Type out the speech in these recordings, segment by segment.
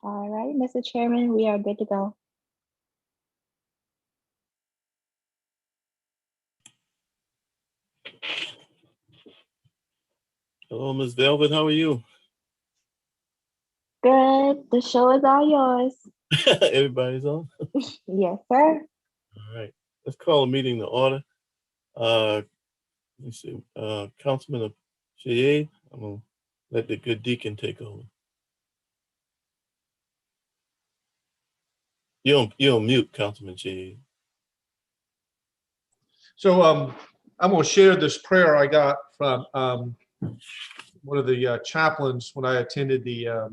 All right, Mr. Chairman, we are good to go. Hello, Ms. Velvet. How are you? Good. The show is all yours. Everybody's on? Yes, sir. All right. Let's call a meeting to order. Let me see. Councilman Shea, I'm going to let the good deacon take over. You're on mute, Councilman Shea. So I'm going to share this prayer I got from one of the chaplains when I attended the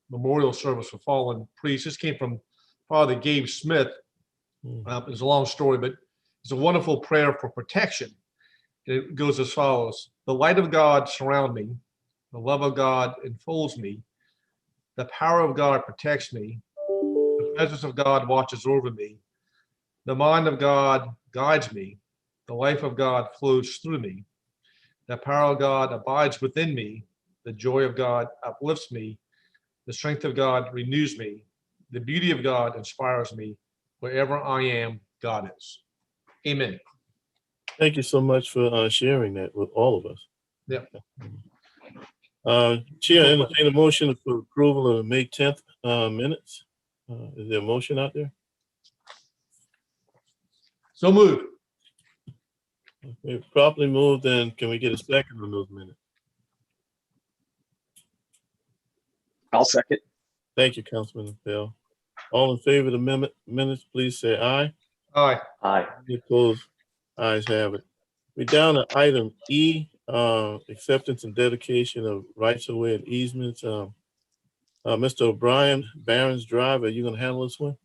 memorial service for fallen priests. This came from Father Gabe Smith. It's a long story, but it's a wonderful prayer for protection. It goes as follows. The light of God surrounds me. The love of God enfolds me. The power of God protects me. The presence of God watches over me. The mind of God guides me. The life of God flows through me. The power of God abides within me. The joy of God uplifts me. The strength of God renews me. The beauty of God inspires me. Wherever I am, God is. Amen. Thank you so much for sharing that with all of us. Yeah. Chair, entertain a motion for approval of the May 10th minutes. Is there a motion out there? So moved. Okay, properly moved, and can we get a second on those minutes? I'll second. Thank you, Councilman Bell. All in favor of the minutes, please say aye. Aye. Aye. Any opposed? Ayes have it. We're down to item E, acceptance and dedication of rights of way and easements. Mr. O'Brien, Barron's Drive, are you going to handle this one?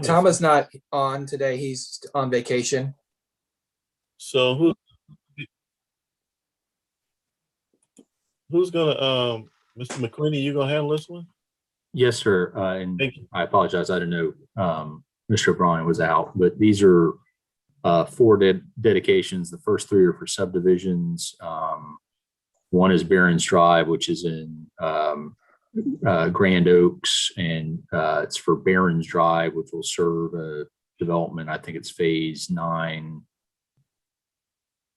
Tom is not on today. He's on vacation. So who's gonna Mr. McQueenie, you gonna handle this one? Yes, sir. And Thank you. I apologize. I didn't know Mr. O'Brien was out, but these are 4 dedications. The first 3 are for subdivisions. One is Barron's Drive, which is in Grand Oaks, and it's for Barron's Drive, which will serve a development. I think it's phase 9,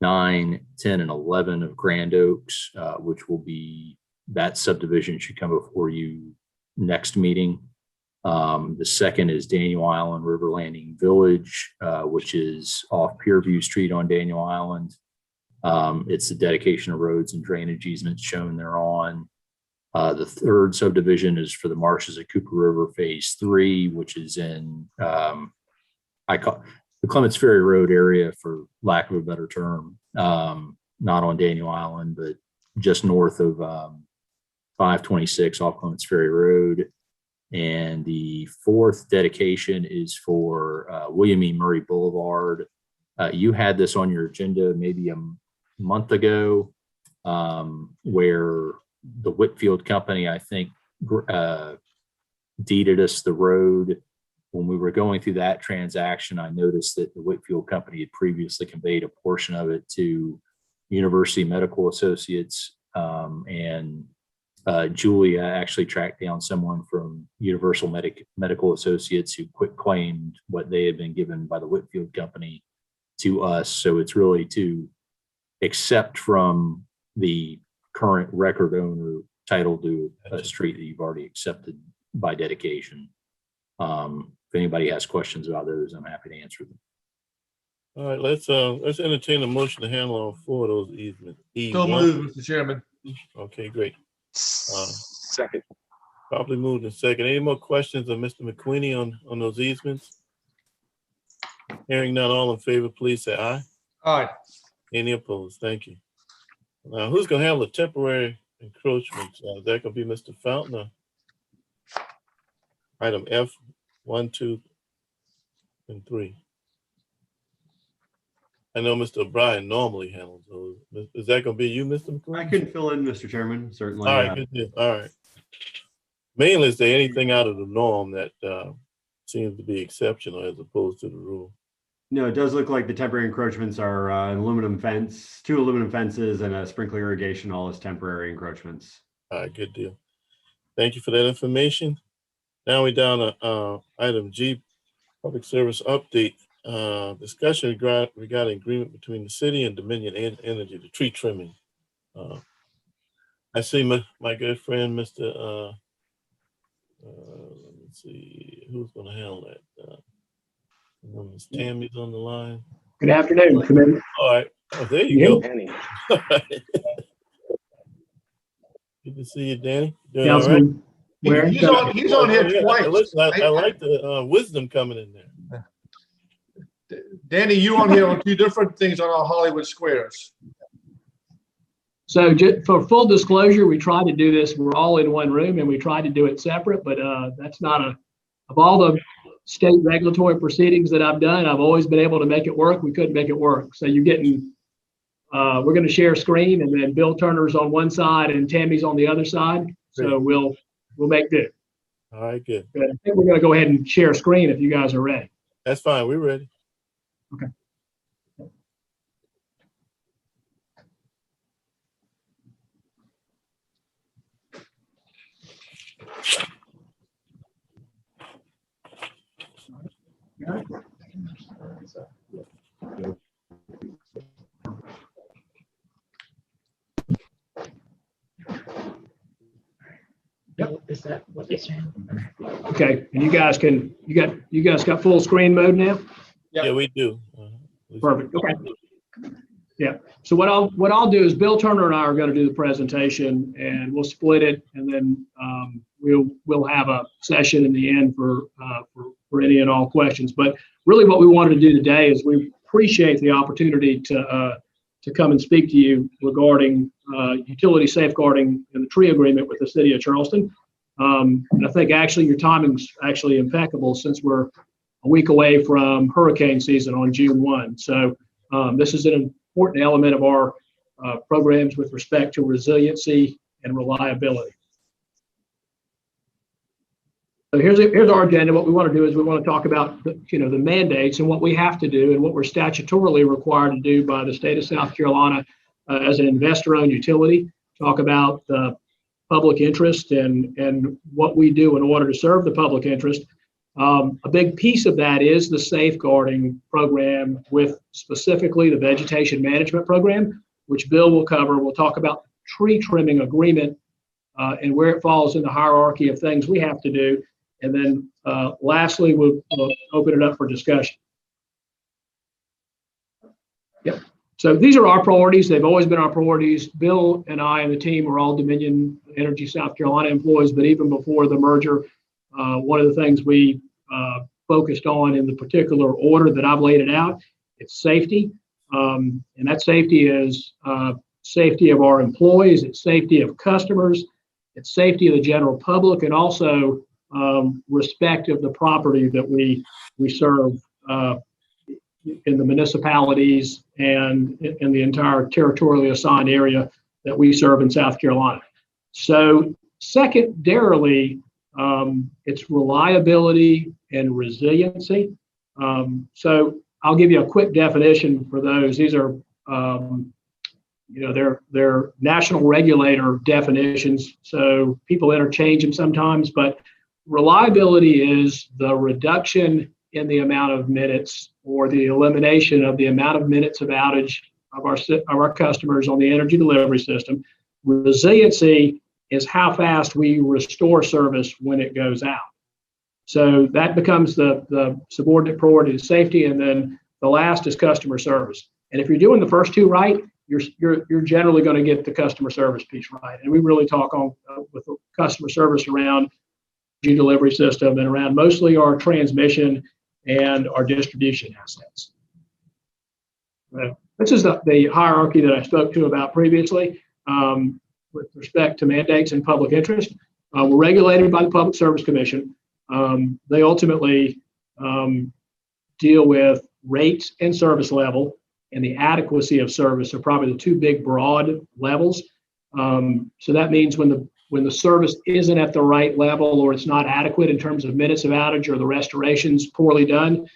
10, and 11 of Grand Oaks, which will be, that subdivision should come before you next meeting. The second is Daniel Island River Landing Village, which is off Pierview Street on Daniel Island. It's the dedication of roads and drainage easements shown thereon. The third subdivision is for the marshes at Cooper River Phase 3, which is in I call the Clements Ferry Road area, for lack of a better term, not on Daniel Island, but just north of 526 off Clements Ferry Road. And the fourth dedication is for William E. Murray Boulevard. You had this on your agenda maybe a month ago, where the Whitfield Company, I think, deeded us the road. When we were going through that transaction, I noticed that the Whitfield Company had previously conveyed a portion of it to University Medical Associates, and Julia actually tracked down someone from Universal Medical Associates who quit claimed what they had been given by the Whitfield Company to us. So it's really to accept from the current record owner title to a street that you've already accepted by dedication. If anybody has questions about those, I'm happy to answer them. All right, let's entertain a motion to handle all 4 of those easements. So moved, Mr. Chairman. Okay, great. Second. Probably moved in second. Any more questions of Mr. McQueenie on those easements? Hearing none, all in favor, please say aye. Aye. Any opposed? Thank you. Now, who's going to handle the temporary encroachments? Is that going to be Mr. Fountain or item F, 1, 2, and 3? I know Mr. O'Brien normally handles those. Is that going to be you, Mr. McQueen? I can fill in, Mr. Chairman, certainly. All right, good deal. All right. Mainly, is there anything out of the norm that seems to be exceptional as opposed to the rule? No, it does look like the temporary encroachments are an aluminum fence, 2 aluminum fences and a sprinkler irrigation, all as temporary encroachments. All right, good deal. Thank you for that information. Now we're down to item G, public service update. Discussion regarding agreement between the city and Dominion Energy, the tree trimming. I see my good friend, Mr. Let me see who's going to handle that. Ms. Tammy's on the line. Good afternoon, Committee. All right. Oh, there you Yeah. go. Danny. Good to see you, Danny. Doing all right? Councilman Ware. He's on here Yeah, twice. listen, I like the wisdom coming in there. Danny, you on here on 2 different things on our Hollywood Squares. So for full disclosure, we tried to do this, we're all in one room and we tried to do it separate, but that's not of all the state regulatory proceedings that I've done, I've always been able to make it work. We couldn't make it work. So you're getting, we're going to share screen, and then Bill Turner's on one side and Tammy's on the other side. So we'll make do. All right, good. But I think we're going to go ahead and share screen if you guys are ready. That's fine. We're ready. Okay. Is that what they're saying? Okay, and you guys got full screen mode now? Yeah, we do. Perfect. Okay. Yeah. So what I'll do is Bill Turner and I are going to do the presentation, and we'll split it, and then we'll have a session in the end for any and all questions. But really, what we wanted to do today is we appreciate the opportunity to come and speak to you regarding utility safeguarding and the tree agreement with the city of Charleston. And I think actually your timing's actually impeccable since we're a week away from hurricane season on June 1. So this is an important element of our programs with respect to resiliency and reliability. So here's our agenda. What we want to do is we want to talk about the mandates and what we have to do and what we're statutorily required to do by the state of South Carolina as an investor-owned utility. Talk about the public interest and what we do in order to serve the public interest. A big piece of that is the safeguarding program, with specifically the vegetation management program, which Bill will cover. We'll talk about tree trimming agreement and where it falls in the hierarchy of things we have to do. And then lastly, we'll open it up for discussion. Yep. So these are our priorities. They've always been our priorities. Bill and I and the team are all Dominion Energy South Carolina employees, but even before the merger, one of the things we focused on in the particular order that I've laid it out, it's safety. And that safety is safety of our employees, it's safety of customers, it's safety of the general public, and also respect of the property that we serve in the municipalities and in the entire territorially assigned area that we serve in South Carolina. So secondarily, it's reliability and resiliency. So I'll give you a quick definition for those. These are, they're national regulator definitions. So people interchange them sometimes, but reliability is the reduction in the amount of minutes or the elimination of the amount of minutes of outage of our customers on the energy delivery system. Resiliency is how fast we restore service when it goes out. So that becomes the subordinate priority to safety, and then the last is customer service. And if you're doing the first two right, you're generally going to get the customer service piece right. And we really talk on with the customer service around energy delivery system and around mostly our transmission and our distribution assets. This is the hierarchy that I spoke to about previously with respect to mandates and public interest. We're regulated by the Public Service Commission. They ultimately deal with rates and service level, and the adequacy of service are probably the two big broad levels. So that means when the service isn't at the right level or it's not adequate in terms of minutes of outage or the restoration's poorly done,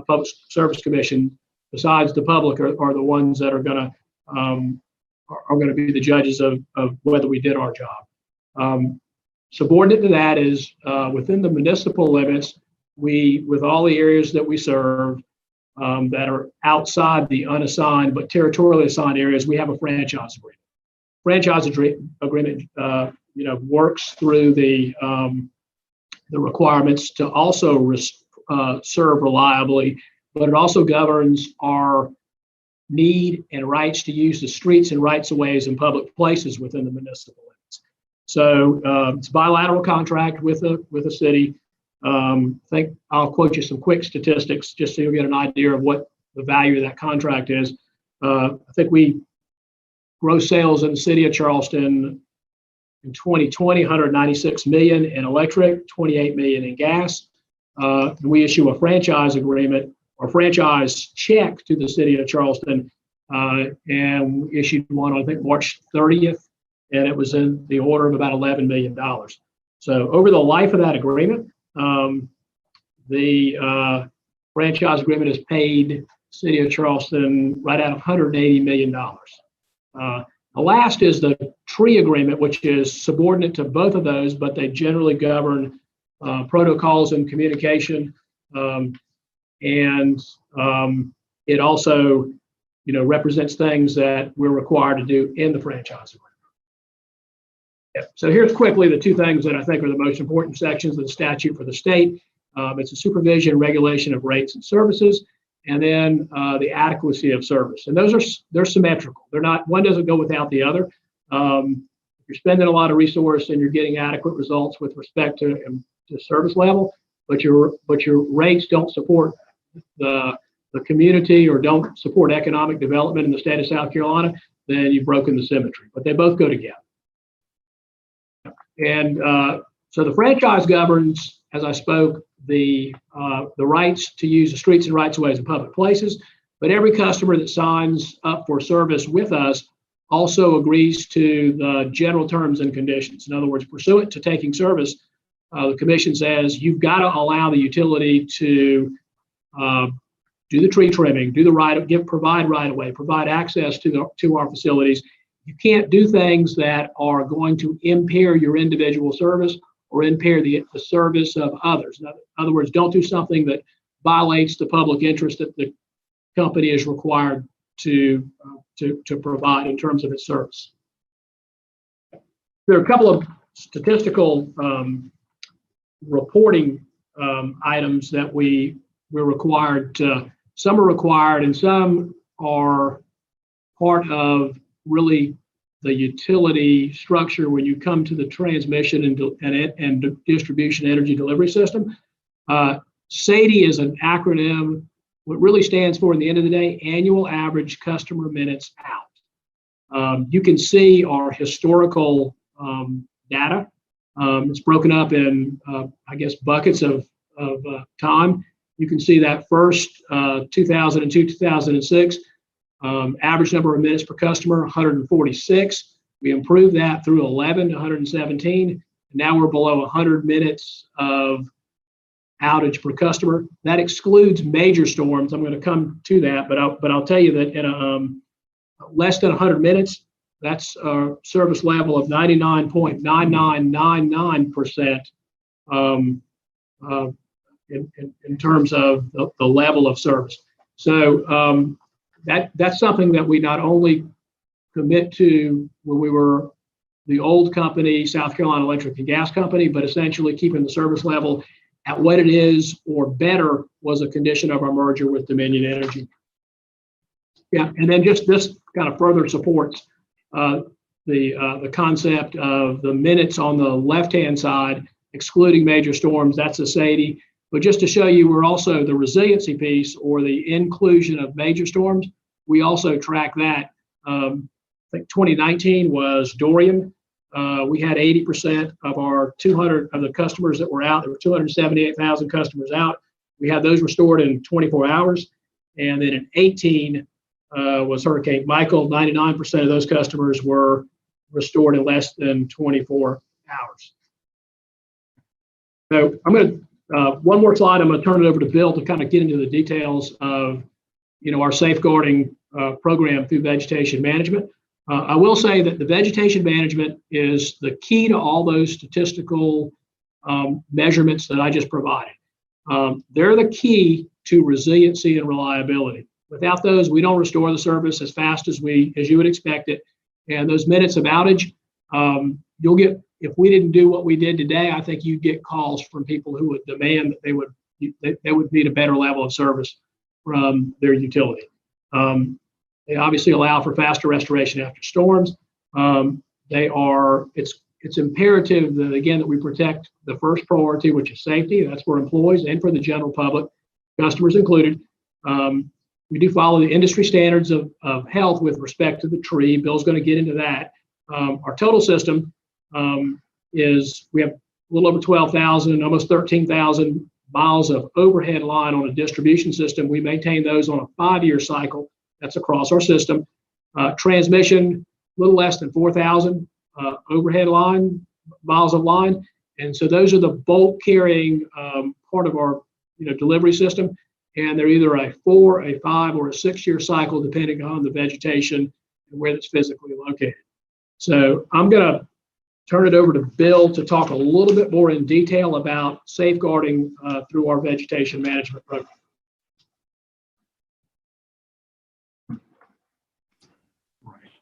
Public Service Commission, besides the public, are the ones that are going to be the judges of whether we did our job. Subordinate to that is within the municipal limits, with all the areas that we serve that are outside the unassigned but territorially assigned areas, we have a franchise agreement. Franchise agreement, works through the requirements to also serve reliably, but it also governs our need and rights to use the streets and rights of ways in public places within the municipal limits. So it's a bilateral contract with a city. I think I'll quote you some quick statistics just so you'll get an idea of what the value of that contract is. I think we gross sales in the city of Charleston in 2020, 196 million in electric, 28 million in gas. We issue a franchise agreement or franchise check to the city of Charleston, and we issued one on, I think, March 30th, and it was in the order of about $11 million. So over the life of that agreement, the franchise agreement has paid city of Charleston right at $180 million. The last is the tree agreement, which is subordinate to both of those, but they generally govern protocols and communication. And it also, represents things that we're required to do in the franchise agreement. Yeah. So here's quickly the two things that I think are the most important sections of the statute for the state. It's the supervision and regulation of rates and services, and then the adequacy of service. And they're symmetrical. They're not, one doesn't go without the other. If you're spending a lot of resource and you're getting adequate results with respect to service level, but your rates don't support the community or don't support economic development in the state of South Carolina, then you've broken the symmetry. But they both go together. And so the franchise governs, as I spoke, the rights to use the streets and rights of ways in public places. But every customer that signs up for service with us also agrees to the general terms and conditions. In other words, pursuant to taking service, the commission says you've got to allow the utility to do the tree trimming, provide right of way, provide access to our facilities. You can't do things that are going to impair your individual service or impair the service of others. In other words, don't do something that violates the public interest that the company is required to provide in terms of its service. There are a couple of statistical reporting items that we're required to. Some are required and some are part of really the utility structure when you come to the transmission and distribution energy delivery system. SAIDI is an acronym. What really stands for, at the end of the day, annual average customer minutes out. You can see our historical data. It's broken up in, buckets of time. You can see that first 2002, 2006, average number of minutes per customer, 146. We improved that through 11 to 117. And now we're below 100 minutes of outage per customer. That excludes major storms. I'm going to come to that, but I'll tell you that in less than 100 minutes, that's a service level of 99.9999% in terms of the level of service. So that's something that we not only commit to when we were the old company, South Carolina Electric and Gas Company, but essentially keeping the service level at what it is or better was a condition of our merger with Dominion Energy. Yeah, and then just this kind of further supports the concept of the minutes on the left-hand side, excluding major storms. That's a SAIDI. But just to show you, we're also the resiliency piece or the inclusion of major storms. We also track that. I think 2019 was Dorian. We had 80% of our 200 of the customers that were out. There were 278,000 customers out. We had those restored in 24 hours. And then in 18 was Hurricane Michael. 99% of those customers were restored in less than 24 hours. So I'm going to One more slide. I'm going to turn it over to Bill to kind of get into the details of, our safeguarding program through vegetation management. I will say that the vegetation management is the key to all those statistical measurements that I just provided. They're the key to resiliency and reliability. Without those, we don't restore the service as fast as you would expect it. And those minutes of outage, you'll get, if we didn't do what we did today, I think you'd get calls from people who would demand that they would need a better level of service from their utility. They obviously allow for faster restoration after storms. It's imperative that, again, that we protect the first priority, which is safety. That's for employees and for the general public, customers included. We do follow the industry standards of health with respect to the tree. Bill's going to get into that. Our total system we have a little over 12,000, almost 13,000 miles of overhead line on a distribution system. We maintain those on a 5-year cycle. That's across our system. Transmission, a little less than 4,000 overhead miles of line. And so those are the bulk carrying part of our delivery system. And they're either a 4, a 5, or a 6-year cycle, depending on the vegetation and where it's physically located. So I'm going to turn it over to Bill to talk a little bit more in detail about safeguarding through our vegetation management program.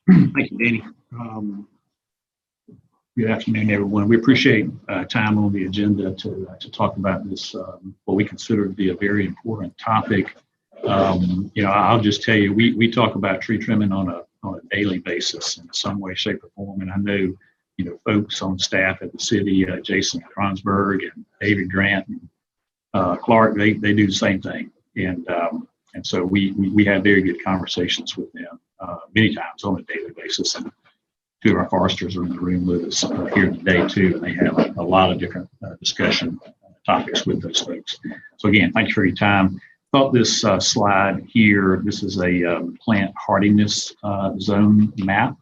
Thank you, Danny. Good afternoon, everyone. We appreciate time on the agenda to talk about this, what we consider to be a very important topic. I'll just tell you, we talk about tree trimming on a daily basis in some way, shape, or form. And I know, folks on staff at the city, Jason Kronsberg and David Grant and Clark, they do the same thing. And so we have very good conversations with them many times on a daily basis. And two of our foresters are in the room with us here today too, and they have a lot of different discussion topics with those folks. So again, thank you for your time. Thought this slide here, this is a plant hardiness zone map,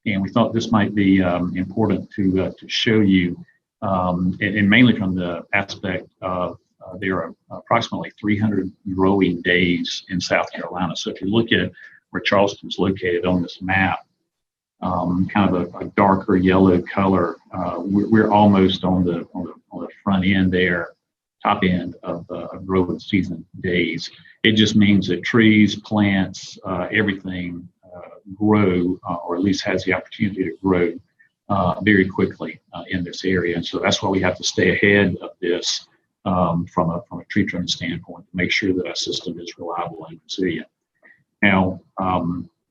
and we thought this might be important to show you, and mainly from the aspect of there are approximately 300 growing days in South Carolina. So if you look at where Charleston is located on this map, kind of a darker yellow color, we're almost on the front end there, top end of growing season days. It just means that trees, plants, everything grow, or at least has the opportunity to grow very quickly in this area. And so that's why we have to stay ahead of this from a tree trimming standpoint to make sure that our system is reliable and resilient. Now,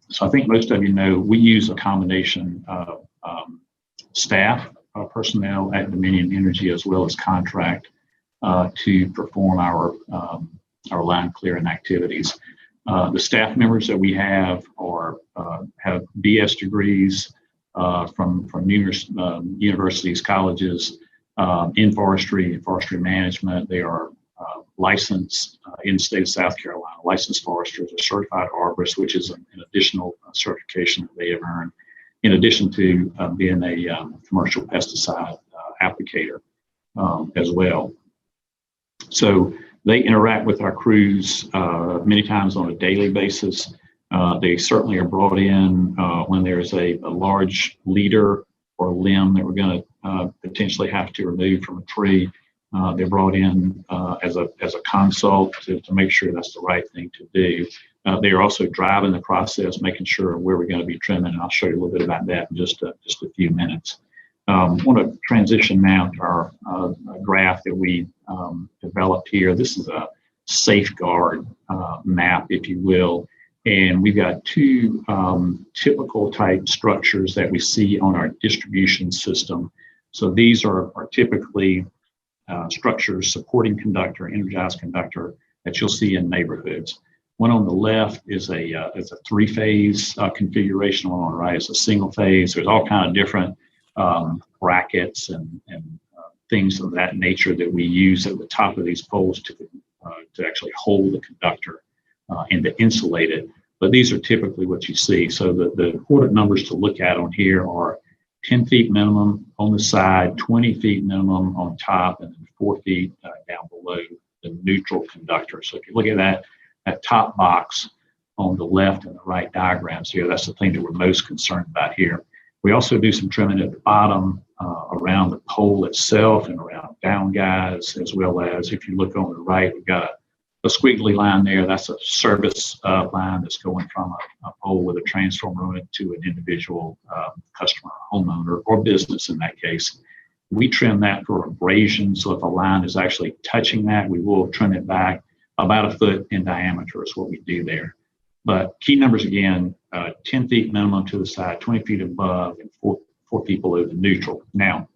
so I think most of you know we use a combination of staff personnel at Dominion Energy as well as contract to perform our line clearing activities. The staff members that we have have BS degrees from numerous universities, colleges in forestry and forestry management. They are licensed in the state of South Carolina, licensed foresters, or certified arborists, which is an additional certification that they have earned, in addition to being a commercial pesticide applicator as well. So they interact with our crews many times on a daily basis. They certainly are brought in when there's a large leader or limb that we're going to potentially have to remove from a tree. They're brought in as a consult to make sure that's the right thing to do. They are also driving the process, making sure where we're going to be trimming, and I'll show you a little bit about that in just a few minutes. I want to transition now to our graph that we developed here. This is a safeguard map, if you will, and we've got two typical type structures that we see on our distribution system. So these are typically structures supporting conductor, energized conductor that you'll see in neighborhoods. One on the left is a three-phase configuration. One on the right is a single phase. There's all kind of different brackets and things of that nature that we use at the top of these poles to actually hold the conductor and to insulate it. But these are typically what you see. So the important numbers to look at on here are 10 feet minimum on the side, 20 feet minimum on top, and then 4 feet down below the neutral conductor. So if you look at that top box on the left and the right diagrams here, that's the thing that we're most concerned about here. We also do some trimming at the bottom around the pole itself and around down guys, as well as if you look on the right, we've got a squiggly line there. That's a service line that's going from a pole with a transformer on it to an individual customer, homeowner, or business in that case. We trim that for abrasion. So if a line is actually touching that, we will trim it back about a foot in diameter is what we do there. But key numbers again, 10 feet minimum to the side, 20 feet above, and 4 feet below the neutral. Now,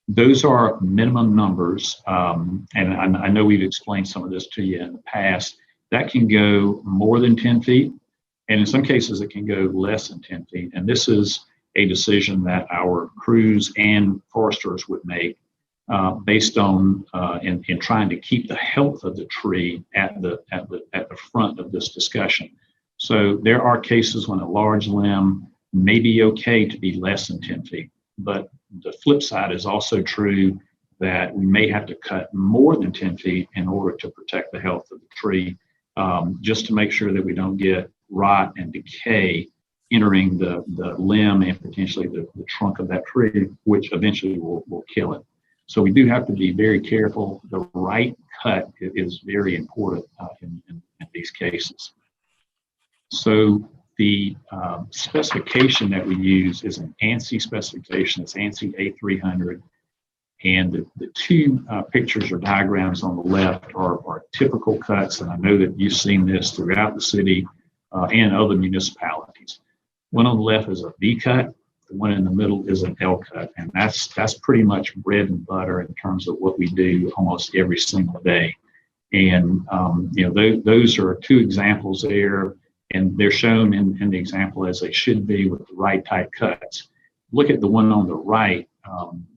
those are minimum numbers, and I know we've explained some of this to you in the past. That can go more than 10 feet, and in some cases it can go less than 10 feet. And this is a decision that our crews and foresters would make based on in trying to keep the health of the tree at the front of this discussion. So there are cases when a large limb may be okay to be less than 10 feet, but the flip side is also true that we may have to cut more than 10 feet in order to protect the health of the tree, just to make sure that we don't get rot and decay entering the limb and potentially the trunk of that tree, which eventually will kill it. So we do have to be very careful. The right cut is very important in these cases. So the specification that we use is an ANSI specification. It's ANSI A300. And the two pictures or diagrams on the left are typical cuts. And I know that you've seen this throughout the city and other municipalities. One on the left is a V cut. The one in the middle is an L cut. And that's pretty much bread and butter in terms of what we do almost every single day. And those are two examples there. And they're shown in the example as they should be with the right type cuts. Look at the one on the right.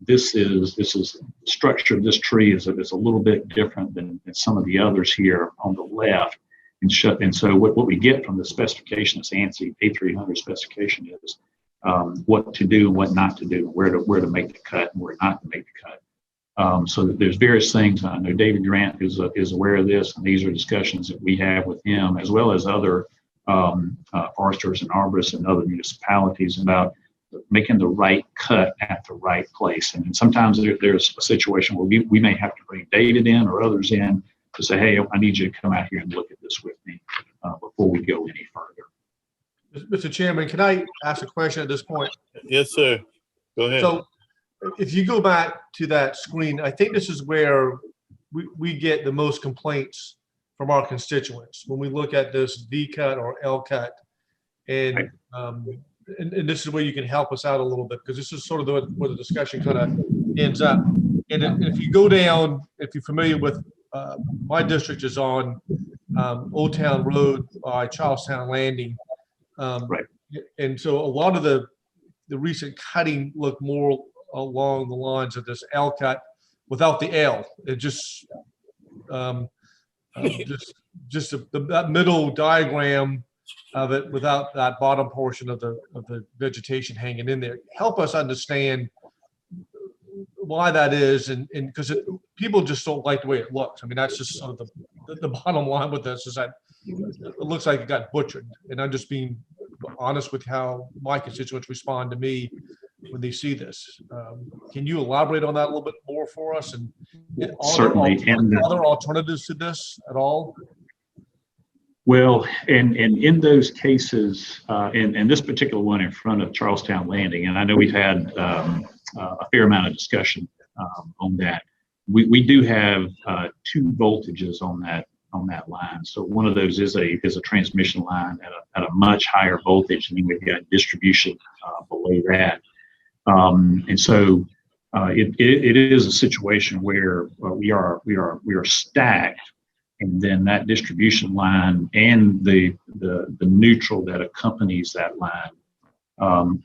This is the structure of this tree is a little bit different than some of the others here on the left. And so what we get from the specification, this ANSI A300 specification, is what to do and what not to do, where to make the cut and where not to make the cut. So that there's various things. I know David Grant is aware of this, and these are discussions that we have with him as well as other foresters and arborists and other municipalities about making the right cut at the right place. And sometimes there's a situation where we may have to bring David in or others in to say, hey, I need you to come out here and look at this with me before we go any further. Mr. Chairman, can I ask a question at this point? Yes, sir. Go ahead. So if you go back to that screen, I think this is where we get the most complaints from our constituents when we look at this V cut or L cut. And this is where you can help us out a little bit, because this is sort of where the discussion kind of ends up. And if you go down, if you're familiar with my district is on Old Town Road by Charlestown Landing. Right. And so a lot of the recent cutting looked more along the lines of this L cut without the L. It just that middle diagram of it without that bottom portion of the vegetation hanging in there. Help us understand why that is, and because people just don't like the way it looks. I mean, that's just sort of the bottom line with this is that it looks like it got butchered. And I'm just being honest with how my constituents respond to me when they see this. Can you elaborate on that a little bit more for us? And certainly, other alternatives to this at all? Well, and in those cases, and this particular one in front of Charlestown Landing, and I know we've had a fair amount of discussion on that. We do have 2 voltages on that line. So one of those is a transmission line at a much higher voltage, and then we've got distribution below that. And so it is a situation where we are stacked. And then that distribution line and the neutral that accompanies that line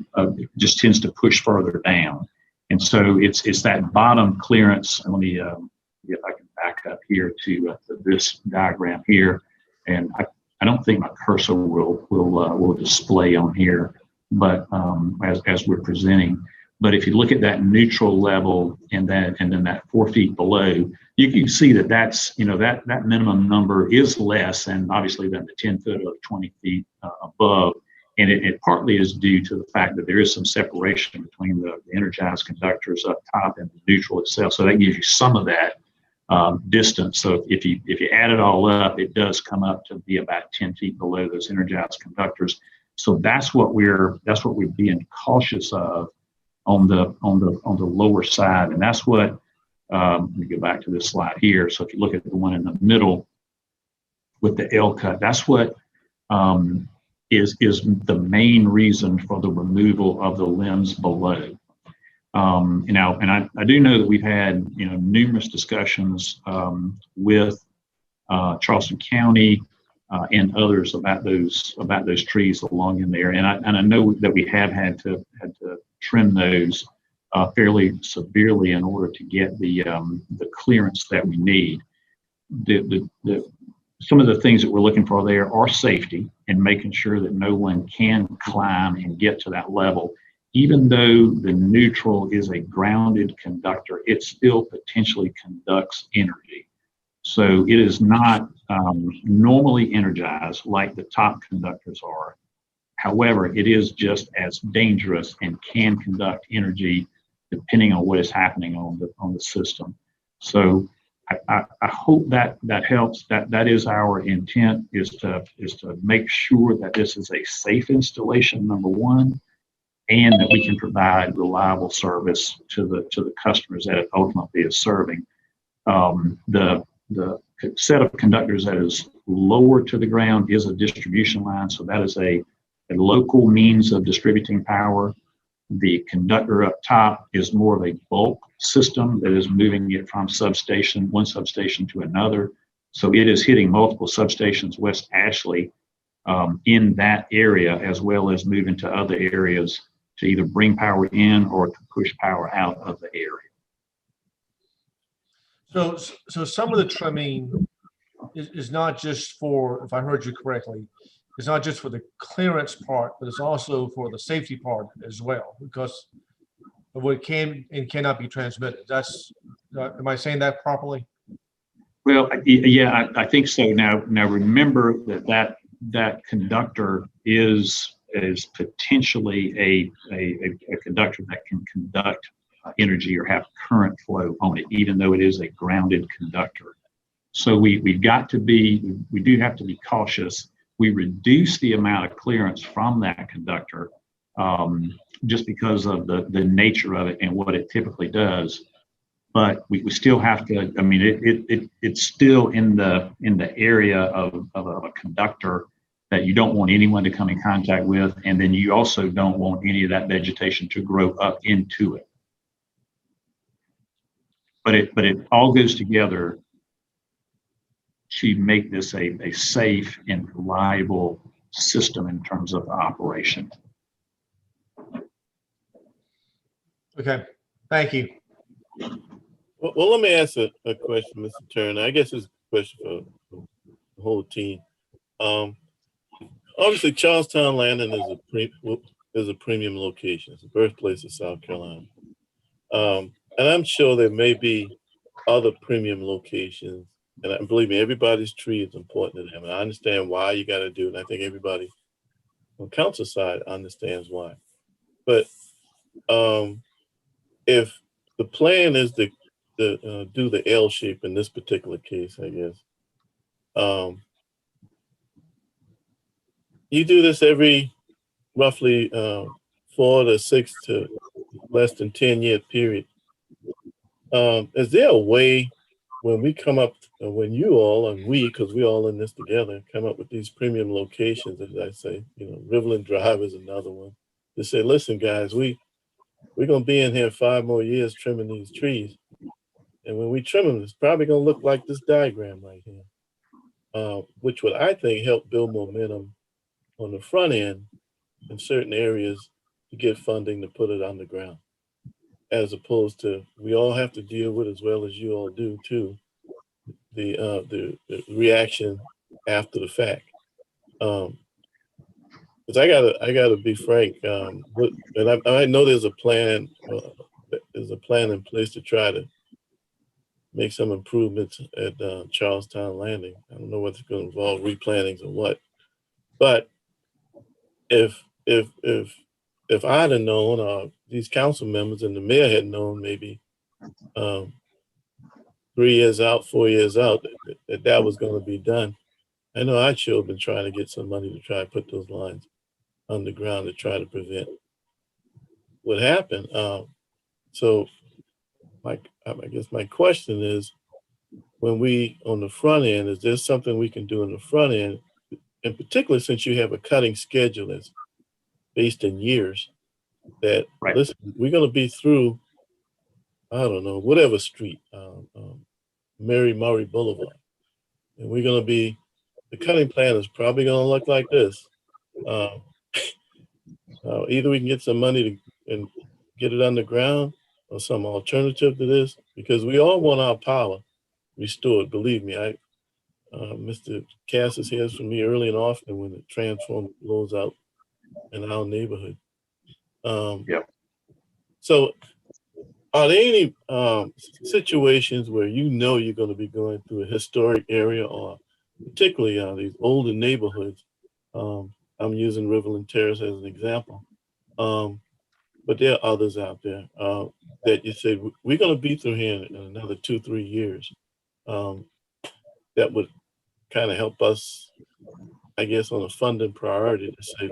just tends to push further down. And so it's that bottom clearance. And let me see if I can back up here to this diagram here. And I don't think my cursor will display on here, but as we're presenting, But if you look at that neutral level and then that 4 feet below, you can see that that's, that minimum number is less than obviously than the 10 foot or 20 feet above. And it partly is due to the fact that there is some separation between the energized conductors up top and the neutral itself. So that gives you some of that distance. So if you add it all up, it does come up to be about 10 feet below those energized conductors. So that's what we're being cautious of on the lower side, and that's what. Let me go back to this slide here. So if you look at the one in the middle with the L cut, that's what is the main reason for the removal of the limbs below. And I do know that we've had numerous discussions with Charleston County and others about those trees along in there, and I know that we have had to trim those fairly severely in order to get the clearance that we need. Some of the things that we're looking for there are safety and making sure that no one can climb and get to that level. Even though the neutral is a grounded conductor, it still potentially conducts energy. So it is not normally energized like the top conductors are. However, it is just as dangerous and can conduct energy depending on what is happening on the system. So I hope that helps. That is our intent, is to make sure that this is a safe installation, number one, and that we can provide reliable service to the customers that it ultimately is serving. The set of conductors that is lower to the ground is a distribution line, so that is a local means of distributing power. The conductor up top is more of a bulk system that is moving it from one substation to another. So it is hitting multiple substations West Ashley in that area, as well as moving to other areas to either bring power in or to push power out of the area. So some of the trimming is not just for, if I heard you correctly, it's not just for the clearance part, but it's also for the safety part as well, because of what can and cannot be transmitted. Am I saying that properly? Well, yeah, I think so. Now remember that conductor is potentially a conductor that can conduct energy or have current flow on it, even though it is a grounded conductor. So we do have to be cautious. We reduce the amount of clearance from that conductor just because of the nature of it and what it typically does. But we still have to. I mean, it's still in the area of a conductor that you don't want anyone to come in contact with, and then you also don't want any of that vegetation to grow up into it. But it all goes together to make this a safe and reliable system in terms of operation. Okay, thank you. Well, let me ask a question, Mr. Turner. I guess it's a question for the whole team. Obviously, Charlestown Landing is a premium location. It's the birthplace of South Carolina. And I'm sure there may be other premium locations. And believe me, everybody's tree is important to them. And I understand why you got to do it. And I think everybody on council side understands why. But if the plan is to do the L shape in this particular case, I guess, you do this every roughly 4 to 6 to less than 10-year period. Is there a way when we come up, when you all and we, because we all in this together, come up with these premium locations, as I say, Riverland Drive is another one, to say, listen, guys, we're going to be in here 5 more years trimming these trees. And when we trim them, it's probably going to look like this diagram right here, which would, I think, help build momentum on the front end in certain areas to get funding to put it underground, as opposed to we all have to deal with, as well as you all do too, the reaction after the fact. because I gotta be frank, and I know there's a plan. There's a plan in place to try to make some improvements at Charlestown Landing. I don't know whether it's going to involve replantings or what, but if I'd have known, or these council members and the mayor had known, maybe 3 years out, 4 years out, that was going to be done. I know I should have been trying to get some money to try to put those lines underground to try to prevent what happened. So I guess my question is, when we on the front end, is there something we can do in the front end, in particular since you have a cutting schedule that's based in years, that Right. listen, we're going to be through, I don't know, whatever street, Mary Murray Boulevard, and we're going to be, the cutting plan is probably going to look like this. Either we can get some money and get it underground, or some alternative to this, because we all want our power restored. Believe me, Mr. Cassis hears from me early and often when the transformer blows out in our neighborhood. Yep. So are there any situations where you know you're going to be going through a historic area, or particularly these older neighborhoods? I'm using Riverland Terrace as an example. But there are others out there that you say, we're going to be through here in another 2-3 years. That would kind of help us, I guess, on a funding priority to say,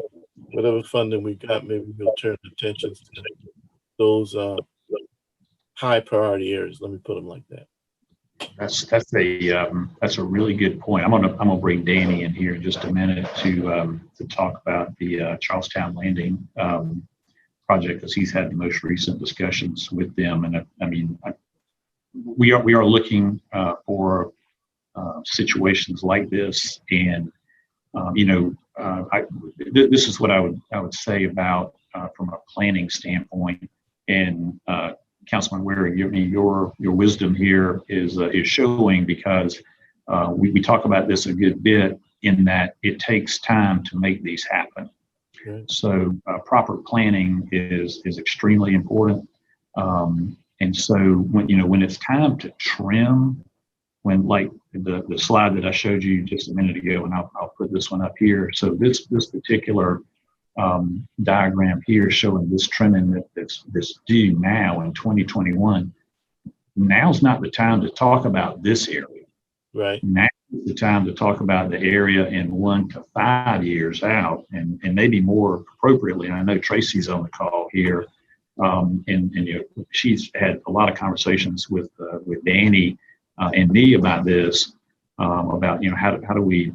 whatever funding we got, maybe we'll turn attention to those high priority areas. Let me put them like that. That's a really good point. I'm gonna bring Danny in here in just a minute to talk about the Charlestown Landing project, because he's had the most recent discussions with them. And I mean, we are looking for situations like this, and this is what I would say about from a planning standpoint. And Councilman Ware, your wisdom here is showing, because we talk about this a good bit, in that it takes time to make these happen. Right. So proper planning is extremely important. And so when it's time to trim, when like the slide that I showed you just a minute ago, and I'll put this one up here. So this particular diagram here showing this trimming that's due now in 2021. Now's not the time to talk about this area. Right. Now is the time to talk about the area in 1 to 5 years out, and maybe more appropriately. And I know Tracy's on the call here, and she's had a lot of conversations with Danny and me about this. About how do we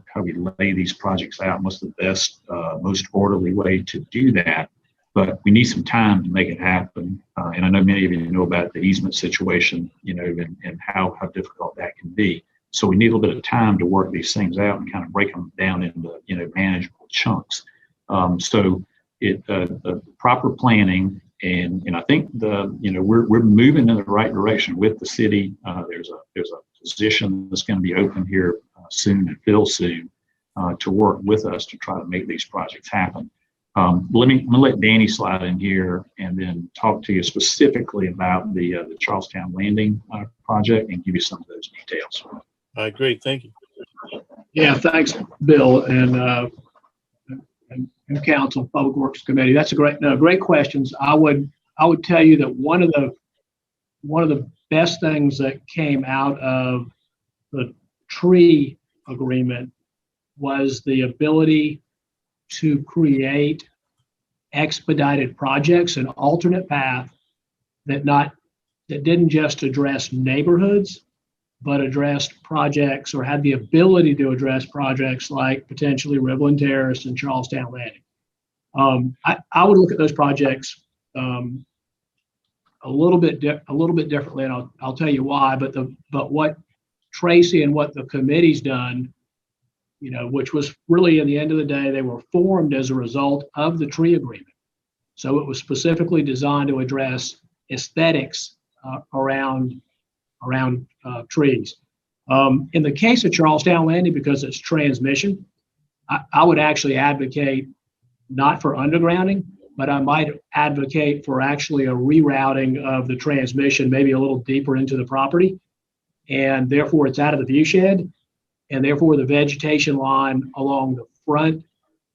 lay these projects out, and what's the best most orderly way to do that. But we need some time to make it happen, and I know many of you know about the easement situation, and how difficult that can be. So we need a little bit of time to work these things out and kind of break them down into manageable chunks. So the proper planning, and I think we're moving in the right direction with the city. There's a position that's going to be open here soon and fill soon to work with us to try to make these projects happen. I'm going to let Danny slide in here and then talk to you specifically about the Charlestown Landing project and give you some of those details. All right, great, thank you. Yeah, thanks, Bill and Council Public Works Committee. That's great questions. I would tell you that one of the best things that came out of the tree agreement was the ability to create expedited projects, an alternate path that didn't just address neighborhoods, but addressed projects, or had the ability to address projects like potentially Riverland Terrace and Charlestown Landing. I would look at those projects a little bit differently, and I'll tell you why. But what Tracy and what the committee's done, which was really, in the end of the day, they were formed as a result of the tree agreement. So it was specifically designed to address aesthetics around trees. In the case of Charlestown Landing, because it's transmission, I would actually advocate not for undergrounding, but I might advocate for actually a rerouting of the transmission, maybe a little deeper into the property. And therefore it's out of the view shed. And therefore the vegetation line along the front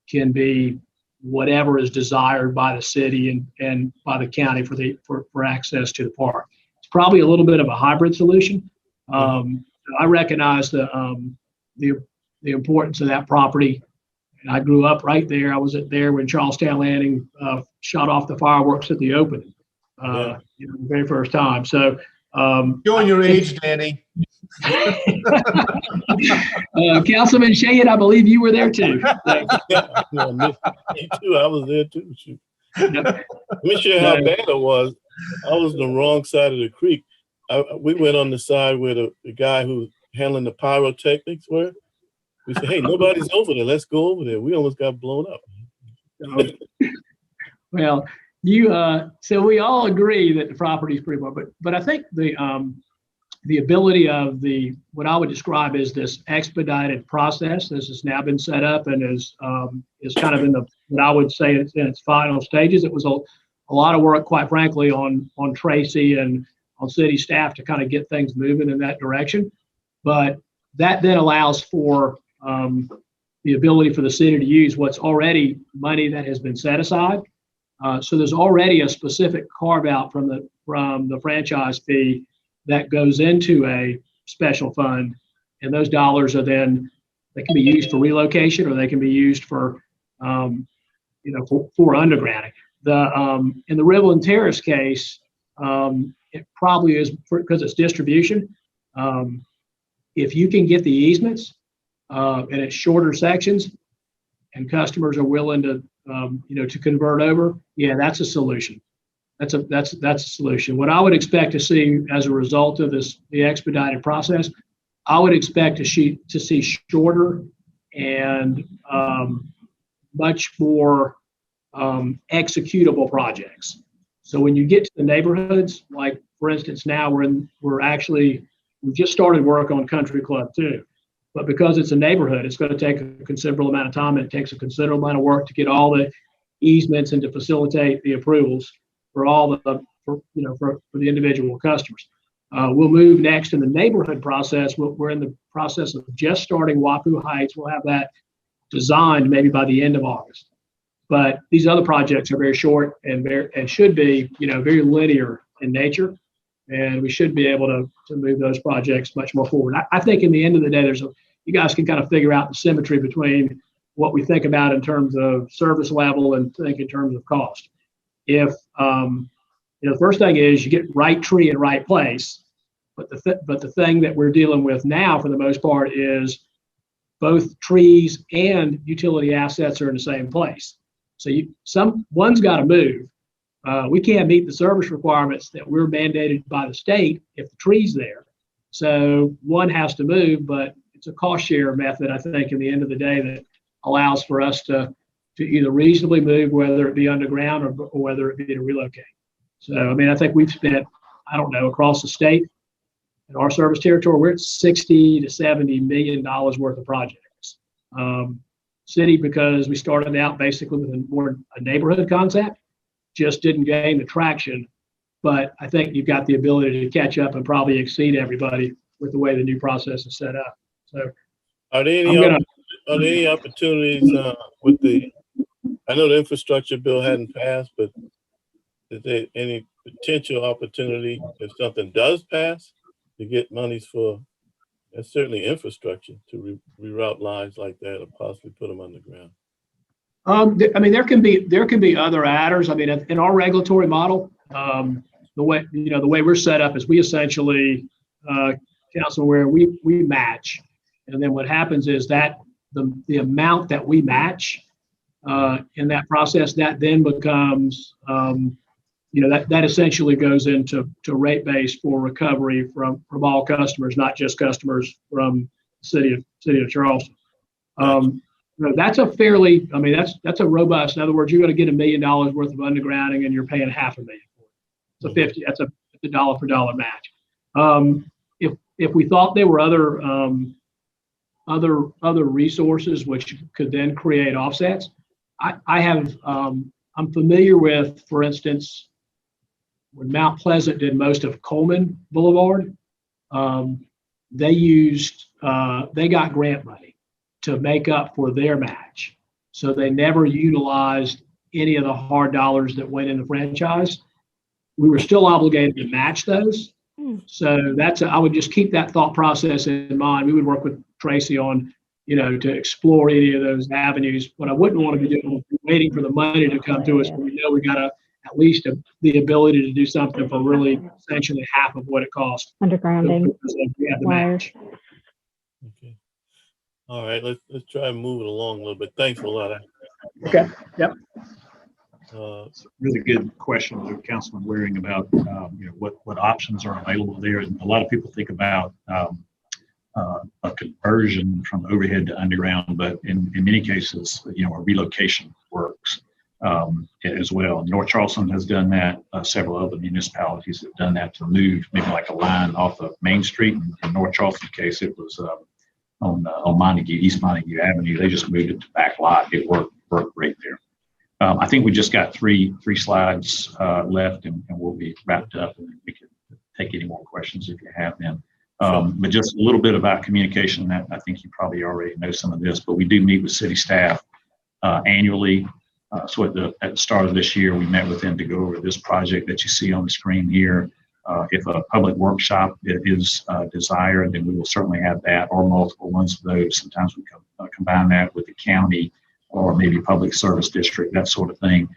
can be whatever is desired by the city and by the county for access to the park. It's probably a little bit of a hybrid solution. I recognize the importance of that property. And I grew up right there. I was there when Charlestown Landing shot off the fireworks at the opening, the very first time. So Showing your age, Danny. Councilman Shane, I believe you were there too. Me too. I was there too. Shoot. Let me show you how bad it was. I was on the wrong side of the creek. We went on the side where the guy who's handling the pyrotechnics were. We said, hey, nobody's over there. Let's go over there. We almost got blown up. Well, so we all agree that the property is pretty well, but I think the ability of what I would describe as this expedited process, this has now been set up and is kind of in what I would say it's in its final stages. It was a lot of work, quite frankly, on Tracy and on city staff to kind of get things moving in that direction. But that then allows for the ability for the city to use what's already money that has been set aside. So there's already a specific carve out from the franchise fee that goes into a special fund, and those dollars they can be used for relocation or they can be used for for undergrounding. In the Rivel and Terrace case, it probably is because it's distribution. If you can get the easements and it's shorter sections, and customers are willing to to convert over, that's a solution. That's a solution. What I would expect to see as a result of the expedited process, I would expect to see shorter and much more executable projects. So when you get to the neighborhoods, like for instance, now we just started work on Country Club 2. But because it's a neighborhood, it's going to take a considerable amount of time, and it takes a considerable amount of work to get all the easements and to facilitate the approvals for the individual customers. We'll move next in the neighborhood process. We're in the process of just starting Wapu Heights. We'll have that designed maybe by the end of August. But these other projects are very short and should be very linear in nature. And we should be able to move those projects much more forward. I think in the end of the day, you guys can kind of figure out the symmetry between what we think about in terms of service level and think in terms of cost. If the first thing is you get right tree in right place, but the thing that we're dealing with now for the most part is both trees and utility assets are in the same place. So one's got to move. We can't meet the service requirements that we're mandated by the state if the tree's there. So one has to move, but it's a cost share method, I think, in the end of the day that allows for us to either reasonably move, whether it be underground or whether it be to relocate. So, I think we've spent, across the state in our service territory, we're at $60 to $70 million worth of projects. City, because we started out basically with a neighborhood concept, just didn't gain the traction, but I think you've got the ability to catch up and probably exceed everybody with the way the new process is set up. So, are there any opportunities with I know the infrastructure bill hadn't passed, but is there any potential opportunity if something does pass to get monies for, and certainly infrastructure to reroute lines like that or possibly put them underground? There can be other adders. In our regulatory model, the way we're set up is we essentially, council, where we match, and then what happens is that the amount that we match in that process, that then becomes, that essentially goes into rate base for recovery from all customers, not just customers from the city of Charleston. That's a fairly, that's a robust. In other words, you're going to get $1 million worth of undergrounding, and you're paying $500,000 for it. That's a dollar for dollar match. If we thought there were other resources which could then create offsets, I have, I'm familiar with, for instance, when Mount Pleasant did most of Coleman Boulevard, they got grant money to make up for their match. So they never utilized any of the hard dollars that went in the franchise. We were still obligated to match those. So I would just keep that thought process in mind. We would work with Tracy on, to explore any of those avenues. What I wouldn't want to be doing is waiting for the money to come to us, but we know we got at least the ability to do something for really essentially half of what it costs. Undergrounding. We have the match. Okay. All right, let's try and move it along a little bit. Thanks a lot. Okay. Yep. Really good question, Councilman Waring, about what options are available there. And a lot of people think about a conversion from overhead to underground, but in many cases, a relocation works as well. North Charleston has done that. Several other municipalities have done that to move maybe like a line off of Main Street. In North Charleston's case, it was on Montague, East Montague Avenue. They just moved it to back lot. It worked great there. I think we just got three slides left, and we'll be wrapped up, and we can take any more questions if you have them. But just a little bit about communication. That I think you probably already know some of this, but we do meet with city staff annually. So at the start of this year, we met with them to go over this project that you see on the screen here. If a public workshop is desired, then we will certainly have that, or multiple ones of those. Sometimes we combine that with the county or maybe public service district, that sort of thing.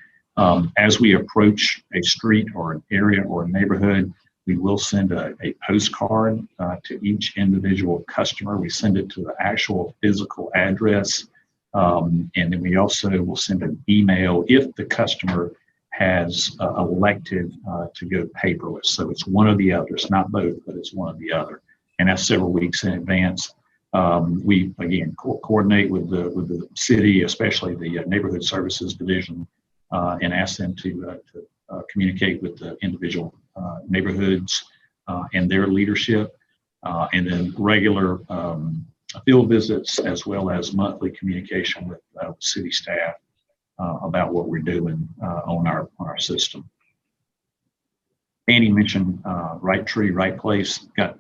As we approach a street or an area or a neighborhood, we will send a postcard to each individual customer. We send it to the actual physical address. And then we also will send an email if the customer has elected to go paperless. So it's one or the other. It's not both, but it's one or the other. And that's several weeks in advance. We, again, coordinate with the city, especially the neighborhood services division, and ask them to communicate with the individual neighborhoods and their leadership, and then regular field visits, as well as monthly communication with city staff about what we're doing on our system. Andy mentioned right tree, right place. Got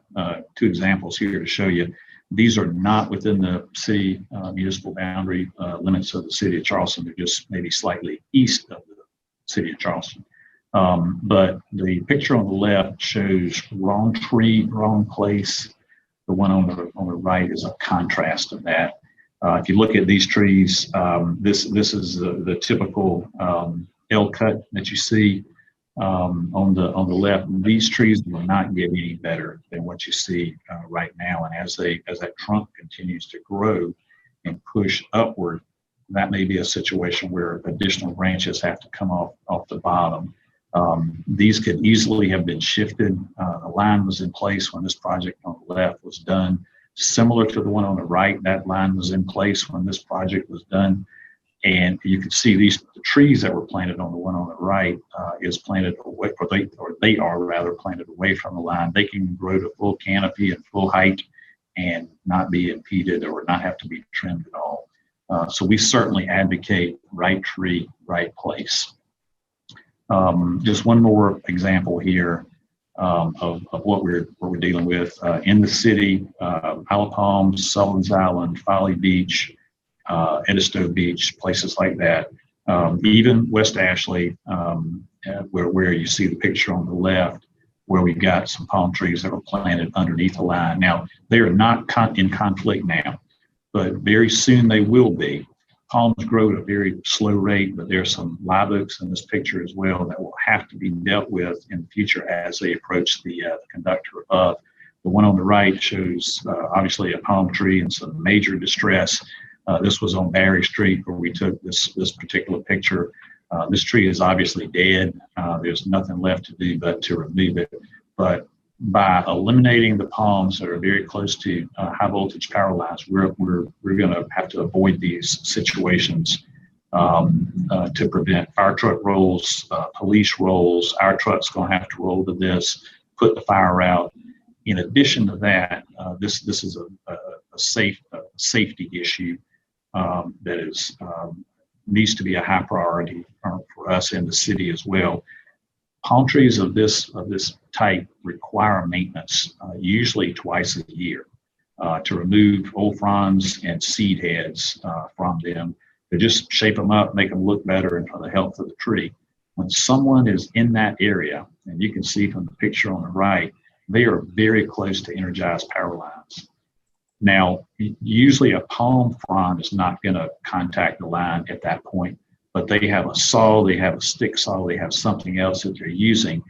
two examples here to show you. These are not within the city municipal boundary limits of the city of Charleston. They're just maybe slightly east of the city of Charleston. But the picture on the left shows wrong tree, wrong place. The one on the right is a contrast of that. If you look at these trees, this is the typical L cut that you see on the left. These trees will not get any better than what you see right now. And as that trunk continues to grow and push upward, that may be a situation where additional branches have to come off the bottom. These could easily have been shifted. The line was in place when this project on the left was done. Similar to the one on the right, that line was in place when this project was done. And you can see the trees that were planted on the one on the right is planted away, or they are rather planted away from the line. They can grow to full canopy and full height and not be impeded or not have to be trimmed at all. So we certainly advocate right tree, right place. Just one more example here of what we're dealing with in the city. Isle of Palms, Sullivan's Island, Folly Beach, Edisto Beach, places like that. Even West Ashley, where you see the picture on the left, where we've got some palm trees that were planted underneath the line. Now, they are not in conflict now, but very soon they will be. Palms grow at a very slow rate, but there are some live oaks in this picture as well that will have to be dealt with in the future as they approach the conductor above. The one on the right shows obviously a palm tree in some major distress. This was on Barry Street where we took this particular picture. This tree is obviously dead. There's nothing left to do but to remove it. But by eliminating the palms that are very close to high voltage power lines, we're going to have to avoid these situations to prevent fire truck rolls, police rolls. Our truck's going to have to roll to this, put the fire out. In addition to that, this is a safety issue that is needs to be a high priority for us in the city as well. Palm trees of this type require maintenance, usually twice a year, to remove old fronds and seed heads from them, to just shape them up, make them look better, and for the health of the tree. When someone is in that area, and you can see from the picture on the right, they are very close to energized power lines. Now, usually a palm frond is not going to contact the line at that point, but they have a saw, they have a stick saw, they have something else that they're using,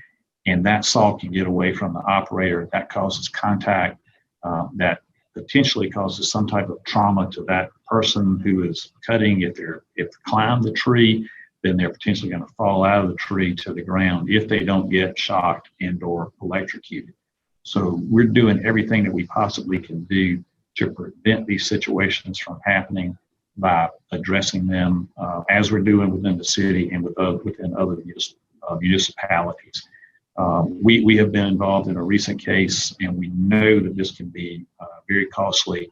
and that saw can get away from the operator. That causes contact, that potentially causes some type of trauma to that person who is cutting. If they climb the tree, then they're potentially going to fall out of the tree to the ground if they don't get shocked and or electrocuted. So we're doing everything that we possibly can do to prevent these situations from happening by addressing them as we're doing within the city and within other municipalities. We have been involved in a recent case, and we know that this can be very costly.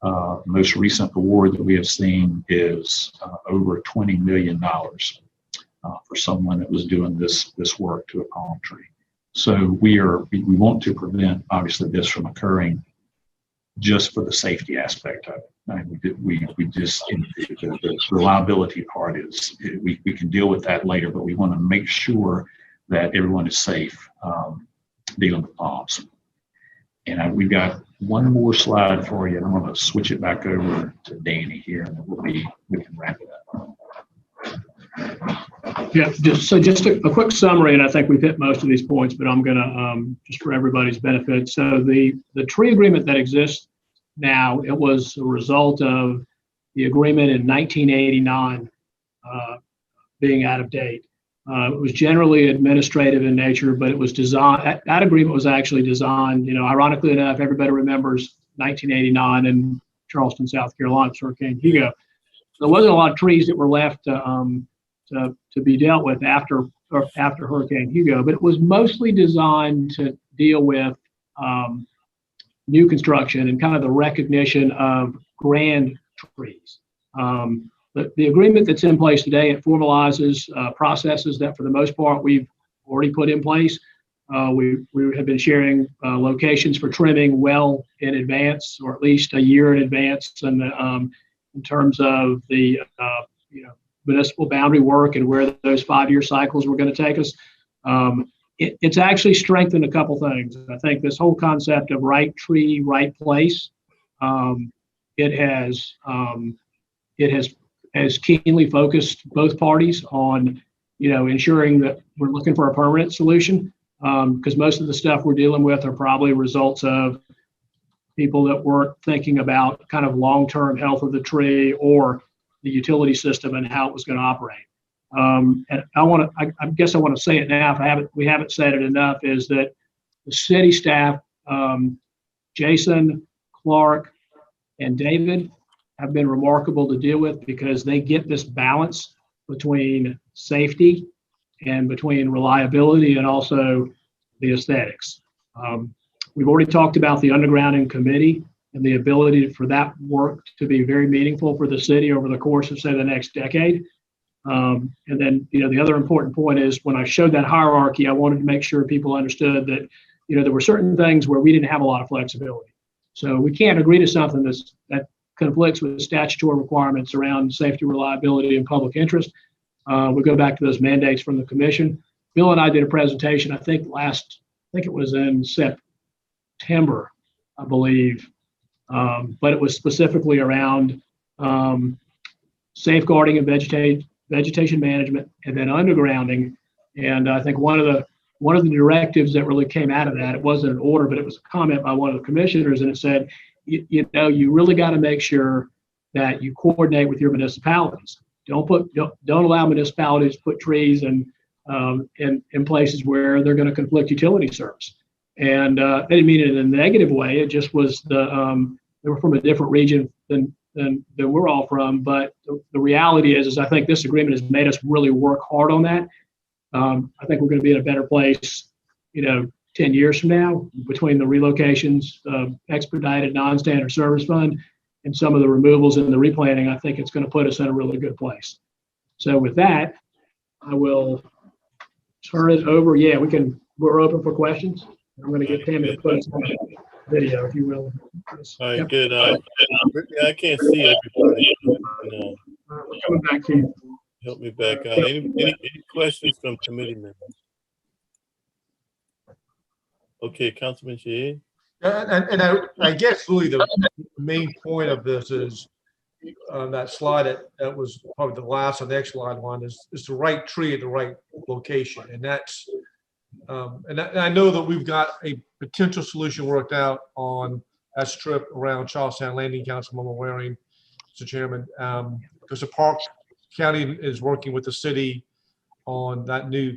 The most recent award that we have seen is over $20 million for someone that was doing this work to a palm tree. So we want to prevent, obviously, this from occurring, just for the safety aspect of it. I mean, we just, the reliability part is, we can deal with that later, but we want to make sure that everyone is safe dealing with palms. And we've got one more slide for you, and I'm going to switch it back over to Danny here, and then we can wrap it up. Yeah, just a quick summary, and I think we've hit most of these points, but I'm going to, just for everybody's benefit. So the tree agreement that exists now, it was a result of the agreement in 1989 being out of date. It was generally administrative in nature, but it was designed, that agreement was actually designed, ironically enough, everybody remembers 1989 in Charleston, South Carolina, Hurricane Hugo. There wasn't a lot of trees that were left to be dealt with after Hurricane Hugo, but it was mostly designed to deal with new construction and kind of the recognition of grand trees. The agreement that's in place today, it formalizes processes that for the most part we've already put in place. We have been sharing locations for trimming well in advance, or at least a year in advance, and in terms of the municipal boundary work and where those 5-year cycles were going to take us. It's actually strengthened a couple things. I think this whole concept of right tree, right place, it has keenly focused both parties on, ensuring that we're looking for a permanent solution, because most of the stuff we're dealing with are probably results of people that weren't thinking about kind of long-term health of the tree or the utility system and how it was going to operate. And I guess I want to say it now, if we haven't said it enough, is that the city staff, Jason, Clark, and David, have been remarkable to deal with, because they get this balance between safety and between reliability and also the aesthetics. We've already talked about the undergrounding committee and the ability for that work to be very meaningful for the city over the course of, say, the next decade. And then, the other important point is, when I showed that hierarchy, I wanted to make sure people understood that, there were certain things where we didn't have a lot of flexibility. So we can't agree to something that conflicts with statutory requirements around safety, reliability, and public interest. We go back to those mandates from the commission. Bill and I did a presentation, I think it was in September, I believe. But it was specifically around safeguarding and vegetation management, and then undergrounding. And I think one of the directives that really came out of that, it wasn't an order, but it was a comment by one of the commissioners, and it said, you really got to make sure that you coordinate with your municipalities. Don't allow municipalities to put trees in places where they're going to conflict utility service. And they didn't mean it in a negative way. It just was they were from a different region than we're all from. But the reality is I think this agreement has made us really work hard on that. I think we're going to be in a better place, 10 years from now, between the relocations, expedited non-standard service fund, and some of the removals and the replanting. I think it's going to put us in a really good place. So with that, I will turn it over. Yeah, we're open for questions. I'm going to get Tammy to put us on video, if you will. All right, Yep. good. I can't see everybody. We're coming back to you. Help me back out. Any questions from committee members? Okay, Councilman Shea. And I guess really the main point of this is that slide that was probably the last or next slide one is the right tree at the right location. And that's, and I know that we've got a potential solution worked out on that strip around Charlestown Landing, Councilmember Waring, Mr. Chairman, because the Park County is working with the city on that new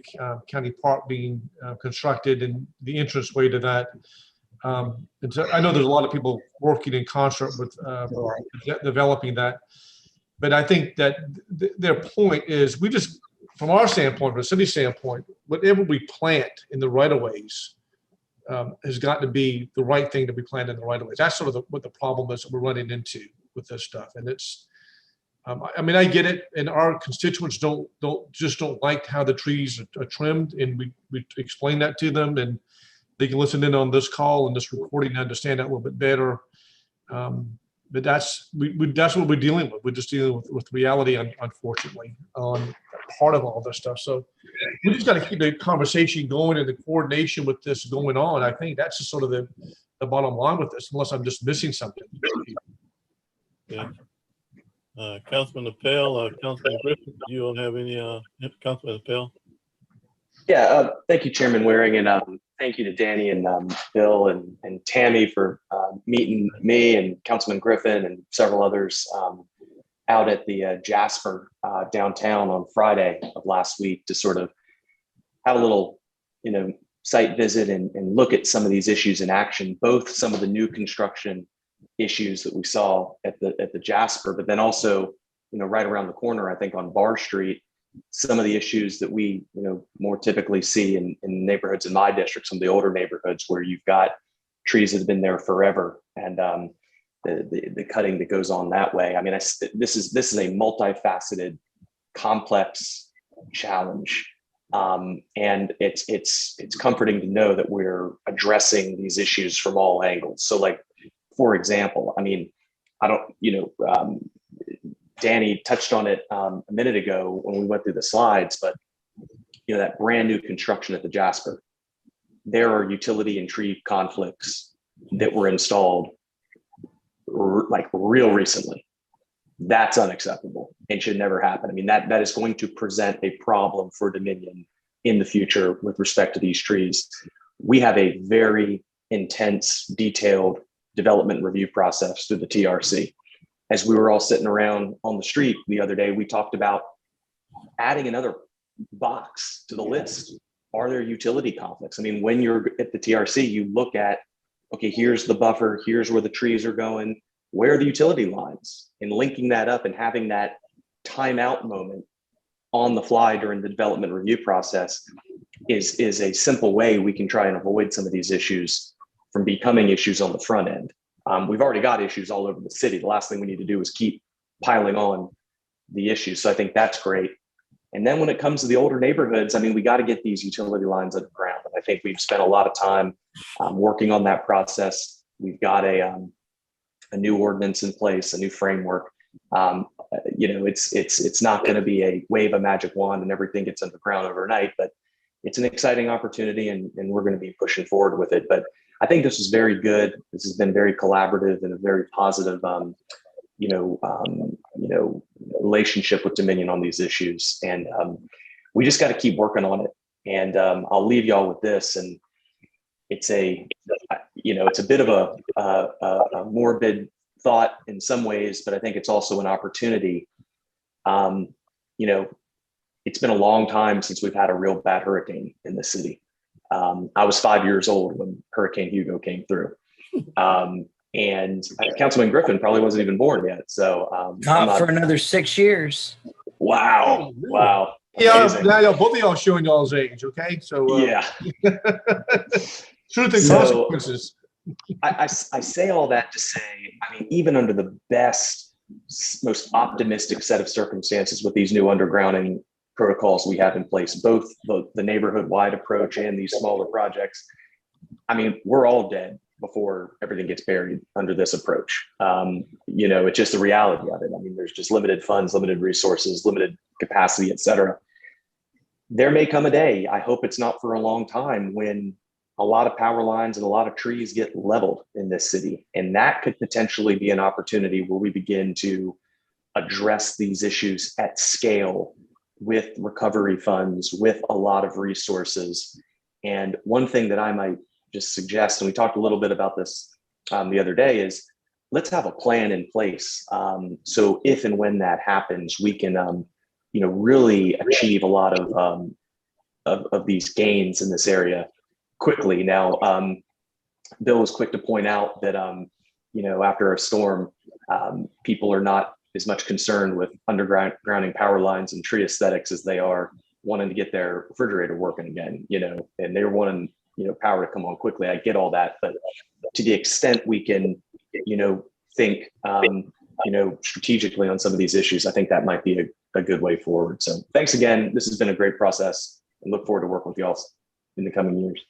county park being constructed and the entranceway to that. And so I know there's a lot of people working in concert with developing that, but I think that their point is we just, from our standpoint, from a city standpoint, whatever we plant in the right of ways has got to be the right thing to be planted in the right of ways. That's sort of what the problem is that we're running into with this stuff. And it's, I mean, I get it, and our constituents don't like how the trees are trimmed, and we explain that to them, and they can listen in on this call and this recording to understand that a little bit better. But that's what we're dealing with. We're just dealing with reality, unfortunately, on part of all this stuff. So we just got to keep the conversation going and the coordination with this going on. I think that's just sort of the bottom line with this, unless I'm just missing something. Yeah. Councilman Appel, Councilman Griffin, do you all have any, Councilman Appel? Yeah, thank you, Chairman Waring, and thank you to Danny and Bill and Tammy for meeting me and Councilman Griffin and several others out at the Jasper downtown on Friday of last week to sort of have a little, site visit and look at some of these issues in action, both some of the new construction issues that we saw at the Jasper, but then also, right around the corner, I think on Bar Street, some of the issues that we, more typically see in neighborhoods in my district, some of the older neighborhoods where you've got trees that have been there forever, and the cutting that goes on that way. I mean, this is a multifaceted, complex challenge, and it's comforting to know that we're addressing these issues from all angles. So, like, for example, I mean, Danny touched on it a minute ago when we went through the slides, but that brand new construction at the Jasper, there are utility and tree conflicts that were installed like real recently. That's unacceptable and should never happen. I mean, that is going to present a problem for Dominion in the future with respect to these trees. We have a very intense, detailed development review process through the TRC. As we were all sitting around on the street the other day, we talked about adding another box to the list. Are there utility conflicts? I mean, when you're at the TRC, you look at, okay, here's the buffer, here's where the trees are going, where are the utility lines? And linking that up and having that timeout moment on the fly during the development review process is a simple way we can try and avoid some of these issues from becoming issues on the front end. We've already got issues all over the city. The last thing we need to do is keep piling on the issues. So I think that's great. And then when it comes to the older neighborhoods, I mean, we got to get these utility lines underground. And I think we've spent a lot of time working on that process. We've got a new ordinance in place, a new framework. It's not going to be a wave a magic wand and everything gets underground overnight, but it's an exciting opportunity, and we're going to be pushing forward with it. But I think this is very good. This has been very collaborative and a very positive, relationship with Dominion on these issues. And we just got to keep working on it. And I'll leave y'all with this. And it's it's a bit of a morbid thought in some ways, but I think it's also an opportunity. It's been a long time since we've had a real bad hurricane in the city. I was 5 years old when Hurricane Hugo came through. And Councilman Griffin probably wasn't even born yet. So not for another 6 years. Wow. Wow. Yeah, now both of y'all showing y'all's age, okay? So yeah. Truth and consequences. I say all that to say, I mean, even under the best most optimistic set of circumstances with these new undergrounding protocols we have in place, both the neighborhood-wide approach and these smaller projects. I mean, we're all dead before everything gets buried under this approach. It's just the reality of it. I mean, there's just limited funds, limited resources, limited capacity, et cetera. There may come a day, I hope it's not for a long time, when a lot of power lines and a lot of trees get leveled in this city. And that could potentially be an opportunity where we begin to address these issues at scale with recovery funds, with a lot of resources. And one thing that I might just suggest, and we talked a little bit about this the other day, is let's have a plan in place. So if and when that happens, we can really achieve a lot of these gains in this area quickly. Now, Bill was quick to point out that, after a storm, people are not as much concerned with undergrounding power lines and tree aesthetics as they are wanting to get their refrigerator working again, and they're wanting, power to come on quickly. I get all that, but to the extent we can, think, strategically on some of these issues, I think that might be a good way forward. So thanks again. This has been a great process, and look forward to working with y'all in the coming years.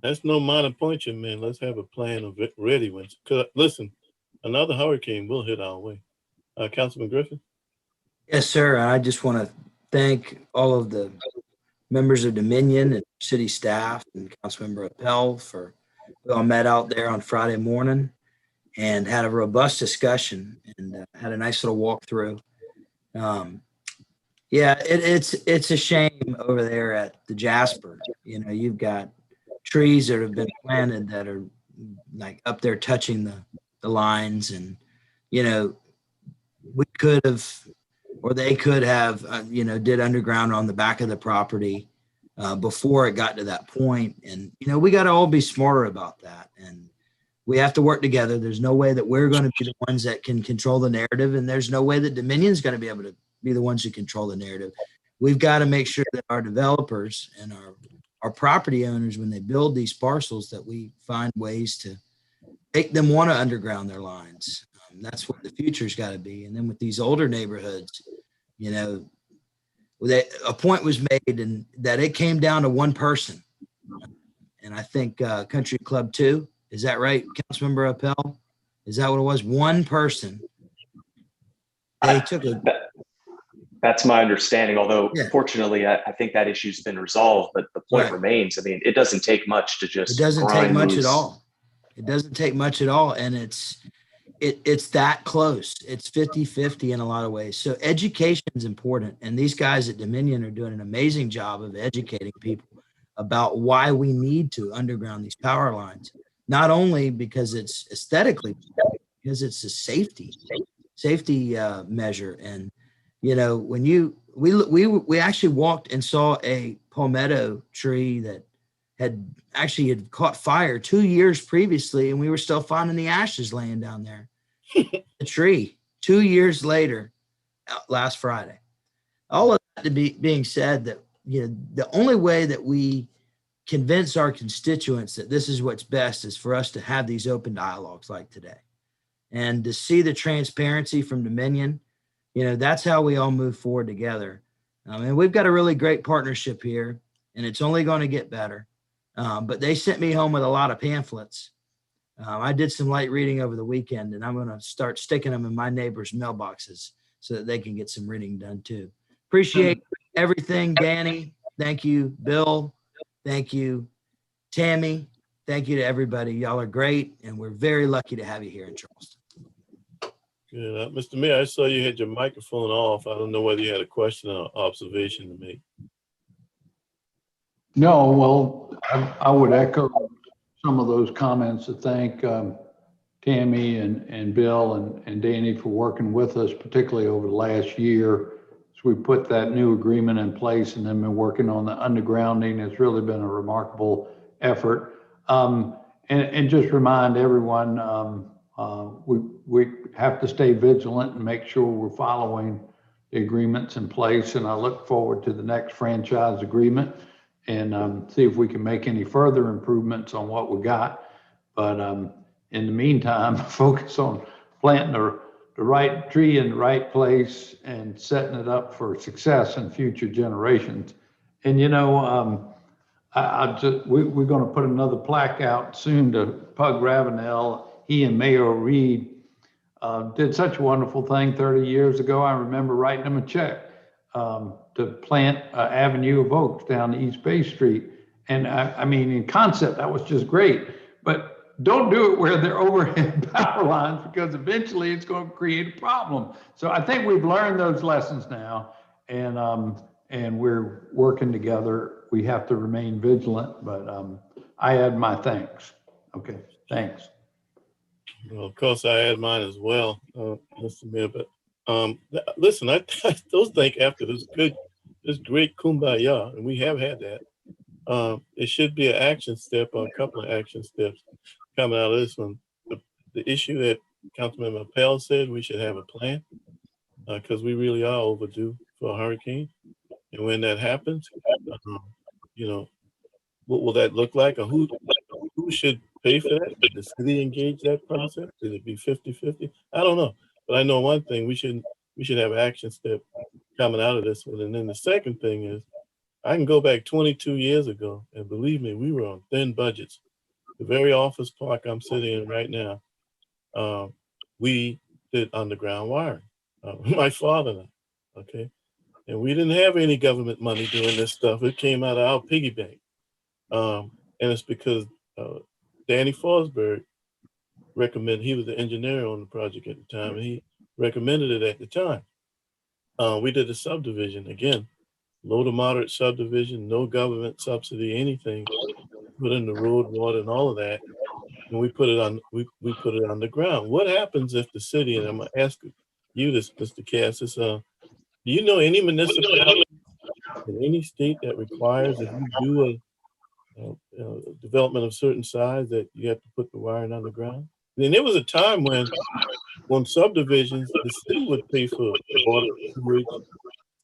That's no minor point, young man. Let's have a plan of it ready. Cause listen, another hurricane will hit our way. Councilman Griffin. Yes, sir. I just want to thank all of the members of Dominion and city staff and Councilmember Appel we all met out there on Friday morning and had a robust discussion and had a nice little walkthrough. It's a shame over there at the Jasper. You've got trees that have been planted that are like up there touching the lines, and we could have, or they could have, did underground on the back of the property before it got to that point. And, we got to all be smarter about that. And we have to work together. There's no way that we're going to be the ones that can control the narrative. And there's no way that Dominion's going to be able to be the ones who control the narrative. We've got to make sure that our developers and our property owners, when they build these parcels, that we find ways to make them want to underground their lines. That's what the future's got to be. And then with these older neighborhoods, a point was made and that it came down to one person. And I think Country Club 2, is that right, Councilmember Appel? Is that what it was? One person. They took a... That's my understanding, although fortunately, I think that issue's been resolved, but the point remains. I mean, it doesn't take much to just... It doesn't take much at all. It doesn't take much at all. And it's that close. It's 50-50 in a lot of ways. So education is important. And these guys at Dominion are doing an amazing job of educating people about why we need to underground these power lines. Not only because it's aesthetically, because it's a safety measure. And, when we actually walked and saw a palmetto tree that had caught fire 2 years previously, and we were still finding the ashes laying down there. The tree 2 years later, last Friday. All of that being said, that the only way that we convince our constituents that this is what's best is for us to have these open dialogues like today, and to see the transparency from Dominion. That's how we all move forward together. And we've got a really great partnership here, and it's only going to get better. But they sent me home with a lot of pamphlets. I did some light reading over the weekend, and I'm going to start sticking them in my neighbors' mailboxes so that they can get some reading done too. Appreciate everything, Danny. Thank you, Bill. Thank you, Tammy. Thank you to everybody. Y'all are great, and we're very lucky to have you here in Charleston. Yeah, Mr. Mayor, I saw you had your microphone off. I don't know whether you had a question or observation to make. No, well, I would echo some of those comments to thank Tammy and Bill and Danny for working with us, particularly over the last year. So we put that new agreement in place and then been working on the undergrounding. It's really been a remarkable effort. And just remind everyone, we have to stay vigilant and make sure we're following the agreements in place. And I look forward to the next franchise agreement and see if we can make any further improvements on what we got. But in the meantime, focus on planting the right tree in the right place and setting it up for success in future generations. And we're going to put another plaque out soon to Pug Ravenel. He and Mayor Reed did such a wonderful thing 30 years ago. I remember writing him a check to plant an avenue of oaks down East Bay Street. And I mean, in concept, that was just great. But don't do it where they're overhead power lines, because eventually it's going to create a problem. So I think we've learned those lessons now, and we're working together. We have to remain vigilant, but I add my thanks. Okay, thanks. Well, of course, I add mine as well, Mr. Mayor. But listen, I still think after this great kumbaya, and we have had that, it should be an action step or a couple of action steps coming out of this one. The issue that Councilman Appel said, we should have a plan because we really are overdue for a hurricane. And when that happens, what will that look like? Or who should pay for that? Did the city engage that process? Should it be 50-50? I don't know. But I know one thing, we should have an action step coming out of this one. And then the second thing is, I can go back 22 years ago, and believe me, we were on thin budgets. The very office park I'm sitting in right now, we did underground wiring. My father and I, okay? And we didn't have any government money doing this stuff. It came out of our piggy bank. And it's because Danny Forsberg recommended, he was the engineer on the project at the time, and he recommended it at the time. We did a subdivision, again, low to moderate subdivision, no government subsidy, anything, put in the road, water, and all of that. And we put it on, we put it on the ground. What happens if the city, and I'm gonna ask you this, Mr. Cassis, do you know any municipality in any state that requires, if you do a development of certain size, that you have to put the wiring on the ground? Then there was a time when subdivisions, the city would pay for water, sewage,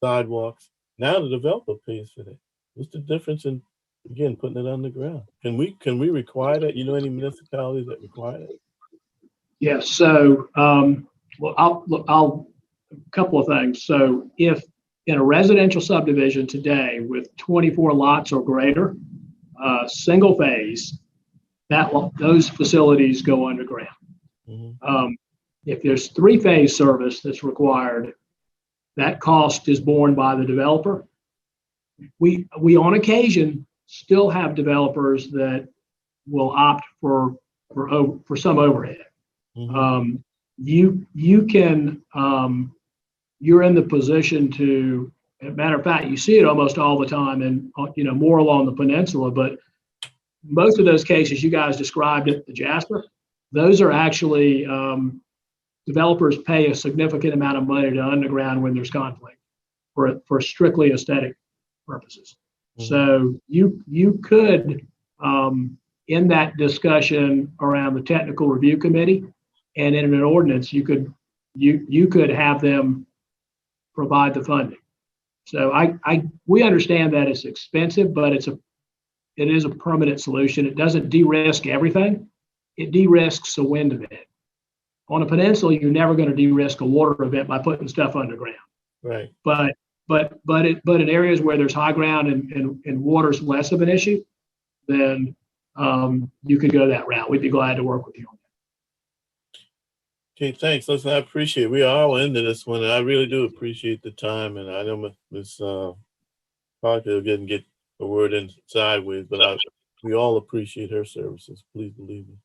sidewalks. Now the developer pays for that. What's the difference in, again, putting it on the ground? Can we require that? You know any municipalities that require that? Yes. So, well, I'll a couple of things. So, if in a residential subdivision today with 24 lots or greater, single phase, those facilities go underground. Mm-hmm. If there's three-phase service that's required, that cost is borne by the developer. We on occasion still have developers that will opt for some overhead. Mm-hmm. You can you're in the position to, as a matter of fact, you see it almost all the time, and more along the peninsula. But most of those cases you guys described at the Jasper, those are actually developers pay a significant amount of money to underground when there's conflict for strictly aesthetic purposes. Mm-hmm. So you could, in that discussion around the technical review committee and in an ordinance, you could have them provide the funding. So we understand that it's expensive, but it is a permanent solution. It doesn't de-risk everything. It de-risks a wind event. On a peninsula, you're never going to de-risk a water event by putting stuff underground. Right. But in areas where there's high ground and water's less of an issue, then you could go that route. We'd be glad to work with you on that. Okay, thanks. Listen, I appreciate it. We are all into this one, and I really do appreciate the time. And I know Ms. Parker didn't get a word in sideways, but we all appreciate her services. Please believe me.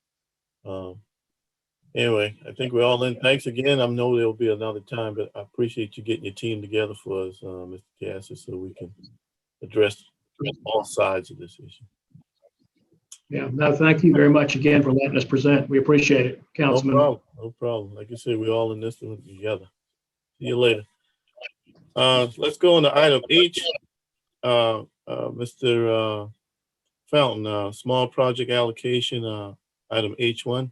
Anyway, I think we're all in. Thanks again. I know there'll be another time, but I appreciate you getting your team together for us, Mr. Cassis, so we can address all sides of this issue. Yeah, no, thank you very much again for letting us present. We appreciate it, Councilman. No problem. Like I said, we're all in this one together. See you later. Let's go on to item H. Mr. Fountain, small project allocation, item H1.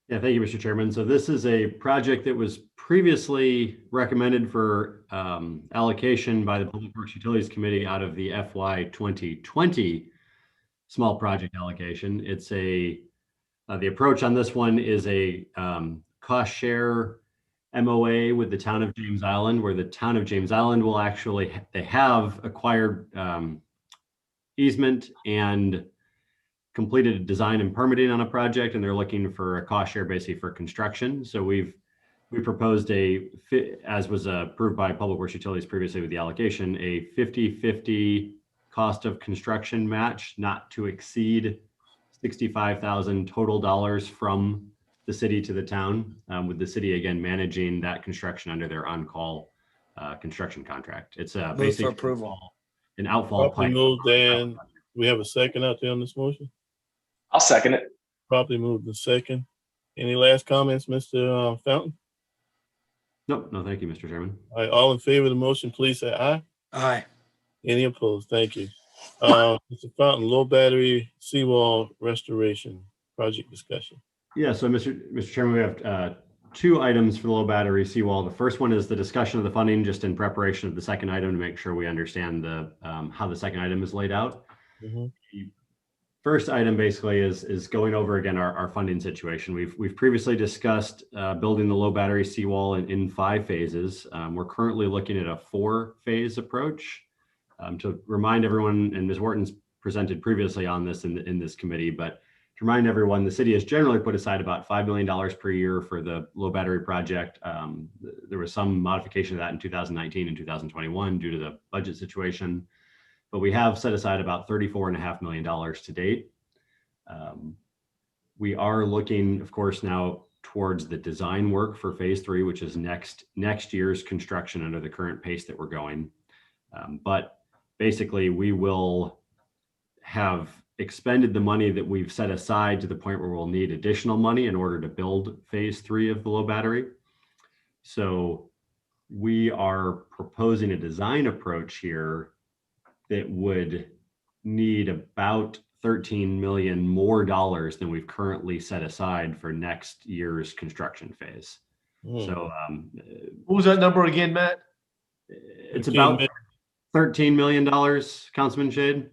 Yeah, thank you, Mr. Chairman. So this is a project that was previously recommended for allocation by the Public Works Utilities Committee out of the FY 2020 small project allocation. It's the approach on this one is a cost share MOA with the town of James Island, where the town of James Island will actually, they have acquired easement and completed a design and permitting on a project, and they're looking for a cost share basically for construction. So we proposed as was approved by Public Works Utilities previously with the allocation, a 50-50 cost of construction match, not to exceed $65,000 total dollars from the city to the town, with the city again managing that construction under their on-call construction contract. It's Move basically for approval. an outfall Properly pipe. moved, and we have a second out there on this motion. I'll second it. Properly moved and second. Any last comments, Mr. Fountain? No, thank you, Mr. Chairman. All right, all in favor of the motion, please say aye. Aye. Any opposed? Thank you. Mr. Fountain, low battery seawall restoration project discussion. Yeah, so Mr. Chairman, we have two items for the low battery seawall. The first one is the discussion of the funding, just in preparation of the second item to make sure we understand the how the second item is laid out. Mm-hmm. The first item basically is going over again our funding situation. We've previously discussed building the low battery seawall in 5 phases. We're currently looking at a 4-phase approach. To remind everyone, and Ms. Wharton's presented previously on this in this committee, but to remind everyone, the city has generally put aside about $5 million per year for the low battery project. There was some modification of that in 2019 and 2021 due to the budget situation, but we have set aside about $34.5 million to date. We are looking, of course, now towards the design work for phase 3, which is next year's construction under the current pace that we're going. But basically, we will have expended the money that we've set aside to the point where we'll need additional money in order to build phase 3 of the low battery. So we are proposing a design approach here that would need about $13 million more than we've currently set aside for next year's construction phase. So What was that number again, Matt? it's about $13 million, Councilman Shade.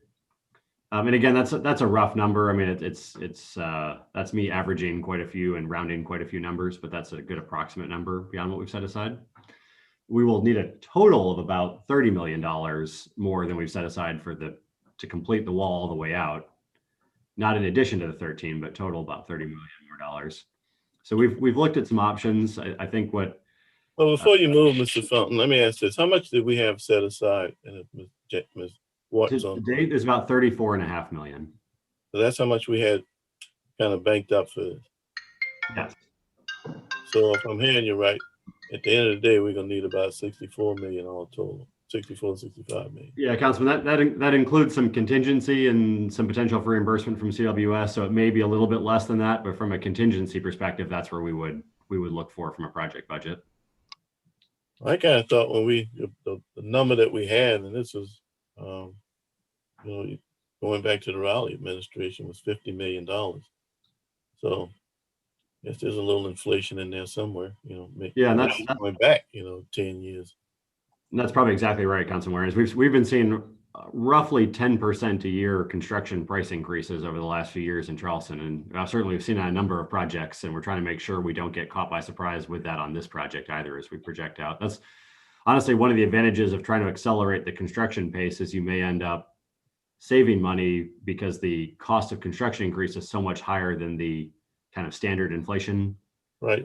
And again, that's a rough number. I mean, that's me averaging quite a few and rounding quite a few numbers, but that's a good approximate number beyond what we've set aside. We will need a total of about $30 million more than we've set aside to complete the wall all the way out. Not in addition to the 13, but total about $30 million more. So we've looked at some options. I think what. Well, before you move, Mr. Fountain, let me ask this: how much did we have set aside? And Ms. What's on to date? There's about $34.5 million. So that's how much we had kind of banked up for this. Yes. So if I'm hearing you right, at the end of the day, we're gonna need about 64 million all total, 64, 65 million. Yeah, Councilman, that includes some contingency and some potential for reimbursement from CWS. So it may be a little bit less than that, but from a contingency perspective, that's where we would look for from a project budget. I kind of thought when the number that we had, and this was, going back to the Raleigh administration, was $50 million. So I guess there's a little inflation in there somewhere, Yeah, and that's going back, 10 years. And that's probably exactly right, Councilman Warren. We've been seeing roughly 10% a year construction price increases over the last few years in Charleston. And certainly we've seen a number of projects, and we're trying to make sure we don't get caught by surprise with that on this project either as we project out. That's honestly one of the advantages of trying to accelerate the construction pace is you may end up saving money because the cost of construction increase is so much higher than the kind of standard inflation Right.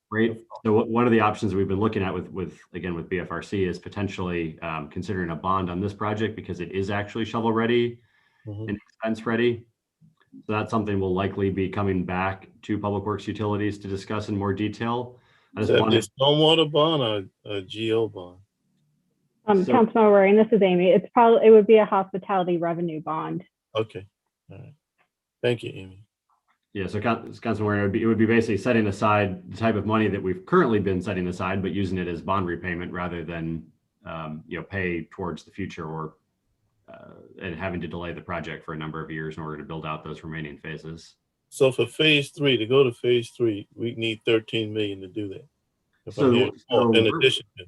rate. So one of the options we've been looking at with BFRC is potentially considering a bond on this project because it is actually shovel ready and expense ready. So that's something we'll likely be coming back to Public Works Utilities to discuss in more detail. Is that a stormwater bond or a GO bond? Councilman Warren, this is Amy. It would be a hospitality revenue bond. Okay. All right. Thank you, Amy. Yeah, so Councilman Warren, it would be basically setting aside the type of money that we've currently been setting aside, but using it as bond repayment rather than pay towards the future or and having to delay the project for a number of years in order to build out those remaining phases. So for phase 3, to go to phase 3, we need 13 million to do that. In addition to.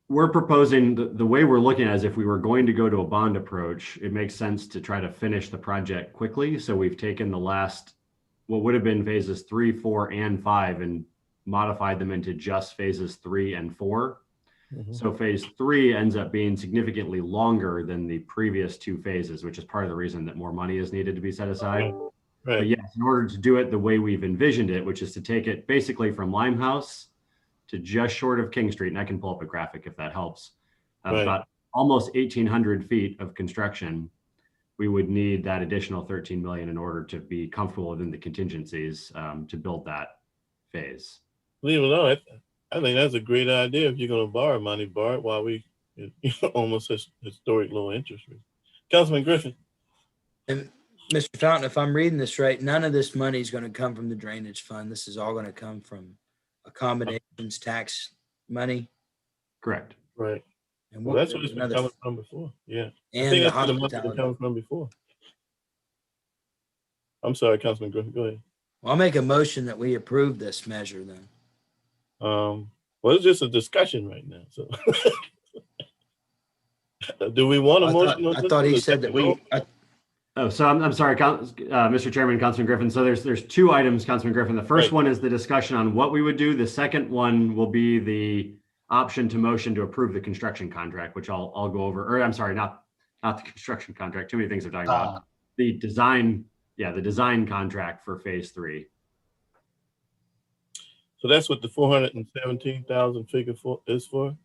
We're proposing the way we're looking at it is if we were going to go to a bond approach, it makes sense to try to finish the project quickly. So we've taken the last, what would have been phases 3, 4, and 5 and modified them into just phases 3 and 4. Mhm. So phase 3 ends up being significantly longer than the previous 2 phases, which is part of the reason that more money is needed to be set aside. But Right. yes, in order to do it the way we've envisioned it, which is to take it basically from Limehouse to just short of King Street, and I can pull up a graphic if that helps, Right. about almost 1,800 feet of construction, we would need that additional 13 million in order to be comfortable within the contingencies to build that phase. Believe it or not, I think that's a great idea. If you're going to borrow money, borrow it while we almost historic low interest rate. Councilman Griffin. And Mr. Fountain, if I'm reading this right, none of this money is going to come from the drainage fund. This is all going to come from accommodations tax money. Correct. Right. And Well, what that's what it's been another coming from before. Yeah. I and think the that's where the money been hospitality. coming from before. I'm sorry, Councilman Griffin, go ahead. Well, I'll make a motion that we approve this measure then. Well, it's just a discussion right now. So, do we want a motion? I thought he said that we. Oh, so I'm sorry, Mr. Chairman, Councilman Griffin. So there's 2 items, Councilman Griffin. The first Right. one is the discussion on what we would do. The second one will be the option to motion to approve the construction contract, which I'll go over. Or I'm sorry, not the construction contract. Too many things I'm talking about. The design, the design contract for phase 3. So that's what the 417,000 figure is for.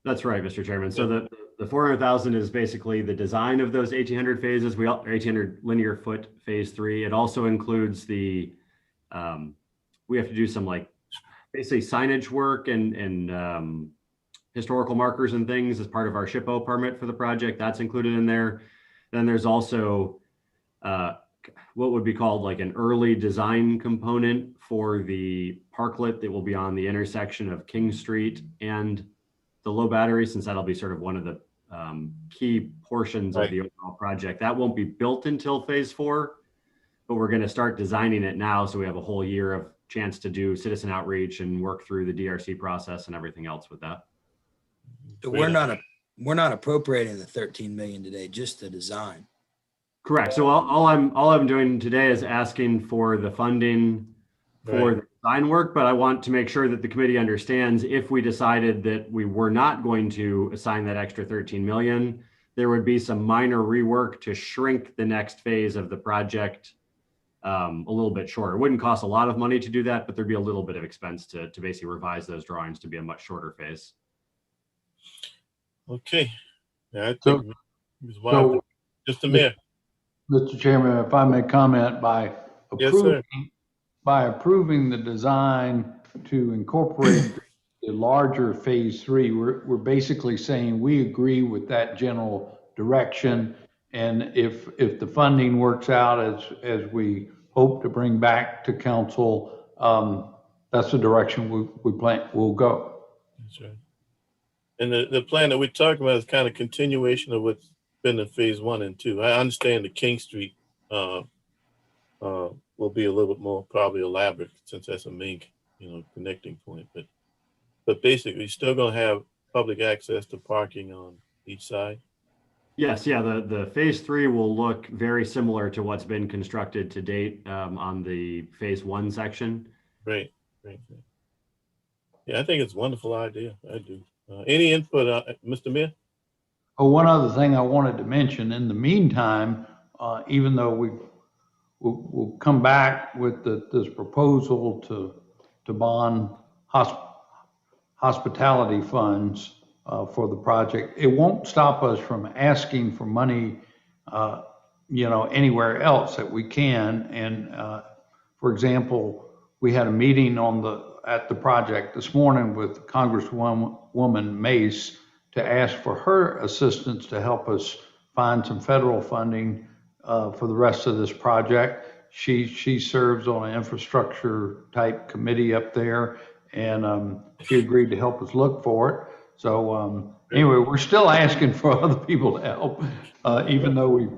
That's right, Mr. Chairman. So the 400,000 is basically the design of those 1,800 phases. 1,800 linear foot phase 3. It also includes the we have to do some like basically signage work and historical markers and things as part of our SHPO permit for the project. That's included in there. Then there's also what would be called like an early design component for the parklet that will be on the intersection of King Street and the Low Battery, since that'll be sort of one of the key portions of the overall project. That won't be built until phase 4, but we're going to start designing it now. So we have a whole year of chance to do citizen outreach and work through the DRC process and everything else with that. So we're not appropriating the 13 million today, just the design. Correct. So all I'm doing today is asking for the funding for the design work, but I want to make sure that the committee understands if we decided that we were not going to assign that extra 13 million, there would be some minor rework to shrink the next phase of the project a little bit shorter. It wouldn't cost a lot of money to do that, but there'd be a little bit of expense to basically revise those drawings to be a much shorter phase. Okay. Yeah, I So- think it's wild. Just a minute. Mr. Chairman, if I may comment, Yes, sir. by approving the design to incorporate the larger phase 3, we're basically saying we agree with that general direction. And if the funding works out as we hope to bring back to council, that's the direction we'll go. That's right. And the plan that we're talking about is kind of continuation of what's been in phase 1 and 2. I understand the King Street will be a little bit more probably elaborate since that's a main, connecting point. But basically, still going to have public access to parking on each side. Yes, the phase 3 will look very similar to what's been constructed to date on the phase 1 section. Great. Yeah, I think it's a wonderful idea. I do. Any input, Mr. Mayor? Oh, one other thing I wanted to mention, in the meantime, even though we'll come back with this proposal to bond hospitality funds for the project, it won't stop us from asking for money, anywhere else that we can. And for example, we had a meeting at the project this morning with Congresswoman Mace to ask for her assistance to help us find some federal funding for the rest of this project. She serves on an infrastructure type committee up there, and she agreed to help us look for it. So anyway, we're still asking for other people to help, even though we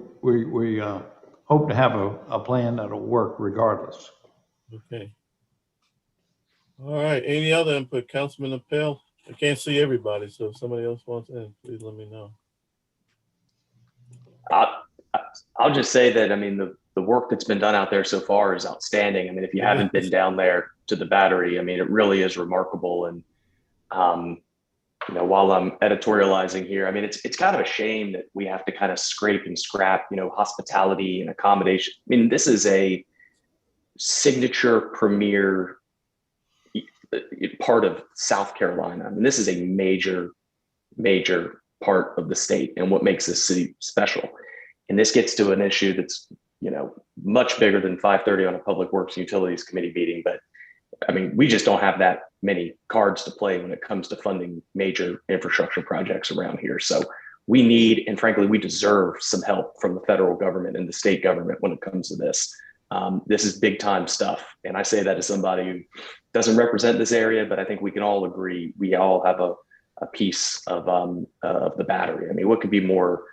hope to have a plan that'll work regardless. Okay. All right. Any other input, Councilman Appel? I can't see everybody, so if somebody else wants in, please let me know. I'll just say that, the work that's been done out there so far is outstanding. If you haven't been down there, to the battery. I mean, it really is remarkable. And you know, while I'm editorializing here, I mean, it's kind of a shame that we have to kind of scrape and scrap, you know, hospitality and accommodation. I mean, this is a signature premier part of South Carolina. I mean, this is a major part of the state and what makes this city special. And this gets to an issue that's, you know, much bigger than 5:30 on a Public Works and Utilities Committee meeting. But I mean, we just don't have that many cards to play when it comes to funding major infrastructure projects around here. So we need, and frankly, we deserve some help from the federal government and the state government when it comes to this. This is big time stuff. And I say that as somebody who doesn't represent this area, but I think we can all agree, we all have a piece of the battery. I mean, what could be more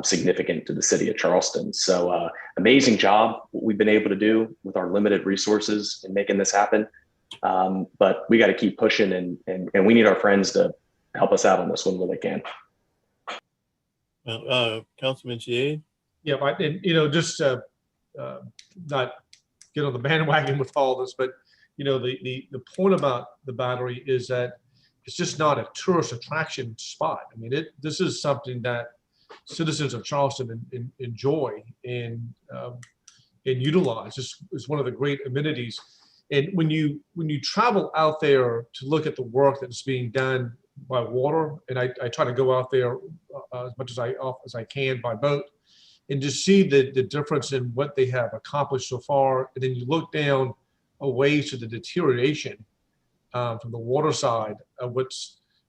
significant to the city of Charleston? So amazing job what we've been able to do with our limited resources in making this happen. But we got to keep pushing, and we need our friends to help us out on this one when they can. Councilman Shiade? Yeah, and you know, just not get on the bandwagon with all this, but you know, the point about the battery is that it's just not a tourist attraction spot. I mean, this is something that citizens of Charleston enjoy and utilize. It's one of the great amenities. And when you travel out there to look at the work that's being done by water, and I try to go out there as much as I can by boat, and just see the difference in what they have accomplished so far. And then you look down away to the deterioration from the water side of what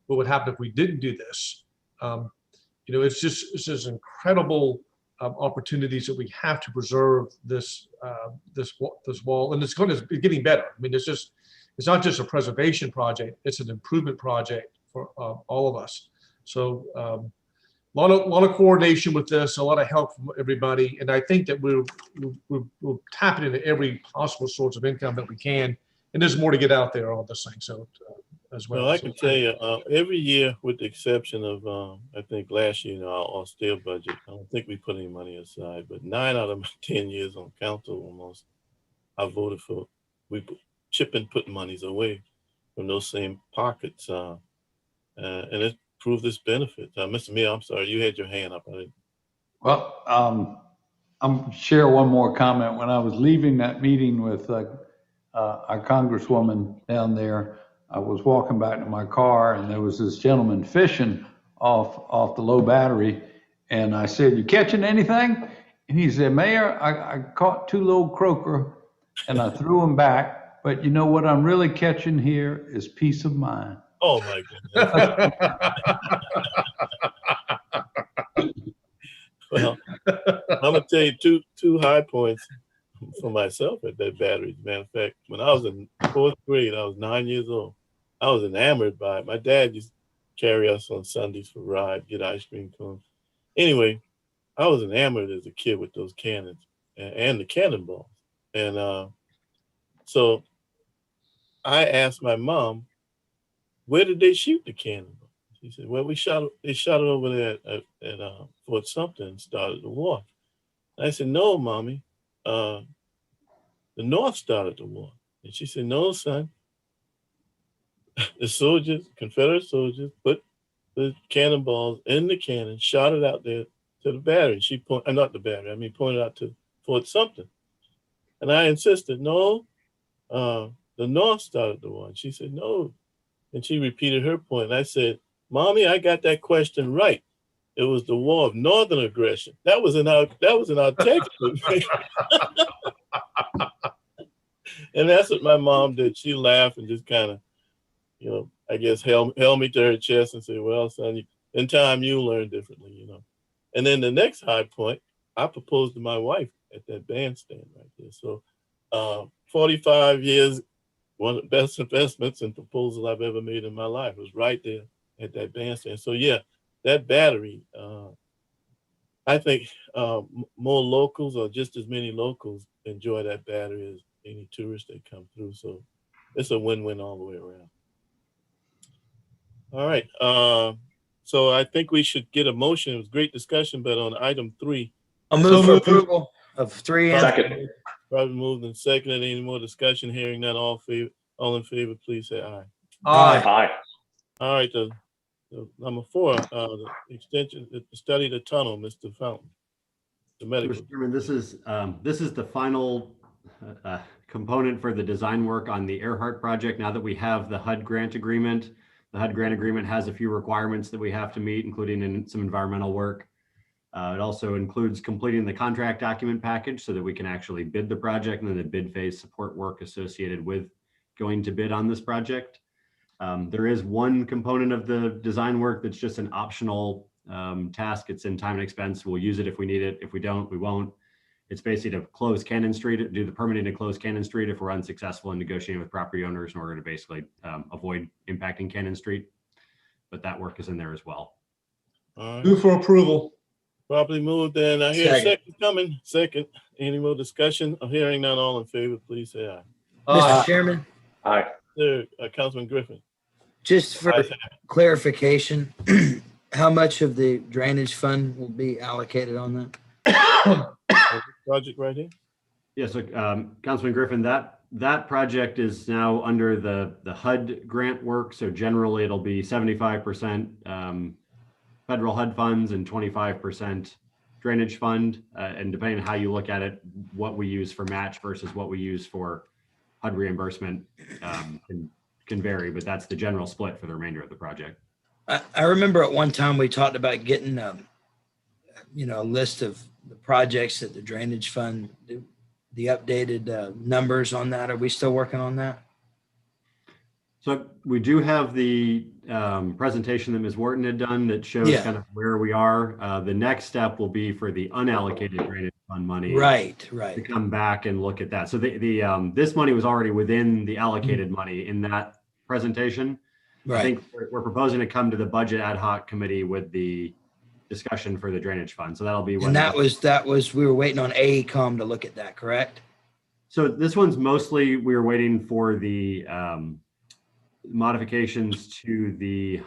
would happen if we didn't do this. You know, it's just incredible opportunities that we have to preserve this wall, and it's getting better. I mean, it's not just a preservation project; it's an improvement project for all of us. So, a lot of coordination with this, a lot of help from everybody, and I think that we're tapping into every possible source of income that we can. And there's more to get out there on this thing. So, as well. Well, I can tell you, every year, with the exception of, I think last year, our austere budget, I don't think we put any money aside, but 9 out of my 10 years on council almost, I voted for, we chip and put monies away from those same pockets. And it proved its benefit. Mr. Mayor, I'm sorry, you had your hand up. Well, I'm share one more comment. When I was leaving that meeting with our congresswoman down there, I was walking back to my car, and there was this gentleman fishing off the low battery, and I said, "You catching anything?" And he said, "Mayor, I caught 2 little croaker, and I threw them back. But you know what I'm really catching here is peace of mind." Oh my goodness. Well, I'm gonna tell you two high points for myself at that battery. Matter of fact, when I was in 4th grade, I was 9 years old. I was enamored by it. My dad used to carry us on Sundays for a ride, get ice cream cones. Anyway, I was enamored as a kid with those cannons and the cannonballs. And so I asked my mom, where did they shoot the cannonball? She said, well, they shot it over there at Fort Sumter and started the war. I said, no, Mommy, the North started the war. And she said, no, son. The soldiers, Confederate soldiers, put the cannonballs in the cannon, shot it out there to the battery. She pointed, not the battery, I mean, pointed out to Fort Sumter. And I insisted, no, the North started the war. And she said, no. And she repeated her point. And I said, Mommy, I got that question right. It was the war of Northern aggression. That was in our textbook. And that's what my mom did. She laughed and just kind of, you know, I guess held me to her chest and said, well, son, in time you'll learn differently, you know. And then the next high point, I proposed to my wife at that bandstand right there. So 45 years, one of the best investments and proposals I've ever made in my life was right there at that bandstand. So yeah, that battery, I think more locals or just as many locals enjoy that battery as any tourists that come through. So it's a win-win all the way around. All right. So I think we should get a motion. It was great discussion, but on item 3. I'll move for approval of 3. Second. Probably moved and seconded. Any more discussion? Hearing none, all All in favor, please say aye. Aye. Aye. All right, the number 4, the extension, the study of the tunnel, Mr. Fountain. The medical. Mr. Chairman, this is the final component for the design work on the Earhart project. Now that we have the HUD grant agreement, the HUD grant agreement has a few requirements that we have to meet, including in some environmental work. It also includes completing the contract document package so that we can actually bid the project, and then the bid phase support work associated with going to bid on this project. There is one component of the design work that's just an optional task. It's in time and expense. We'll use it if we need it. If we don't, we won't. It's basically to close Cannon Street, do the permitting to close Cannon Street if we're unsuccessful in negotiating with property owners in order to basically avoid impacting Cannon Street. But that work is in there as well. All right. Move for approval. Properly moved, and I hear a second coming. Second. Any more discussion? I'm hearing none. All in favor, please say aye. Mr. Chairman, Aye. Third, Councilman Griffin. just for Ayes have it. clarification, how much of the drainage fund will be allocated on that? Project right here. Yes, so Councilman Griffin, that project is now under the HUD grant work. So generally it'll be 75% federal HUD funds and 25% drainage fund. And depending on how you look at it, what we use for match versus what we use for HUD reimbursement can vary, but that's the general split for the remainder of the project. I remember at one time we talked about getting a list of the projects that the drainage fund, the updated numbers on that. Are we still working on that? So we do have the presentation that Ms. Wharton had done that shows kind of where we are. The next step will be for the unallocated drainage fund money. Right. To come back and look at that. So this money was already within the allocated money in that presentation. Right. I think we're proposing to come to the budget ad hoc committee with the discussion for the drainage fund. So that'll be when. And that was we were waiting on AECOM to look at that, correct? So this one's mostly we were waiting for the modifications to the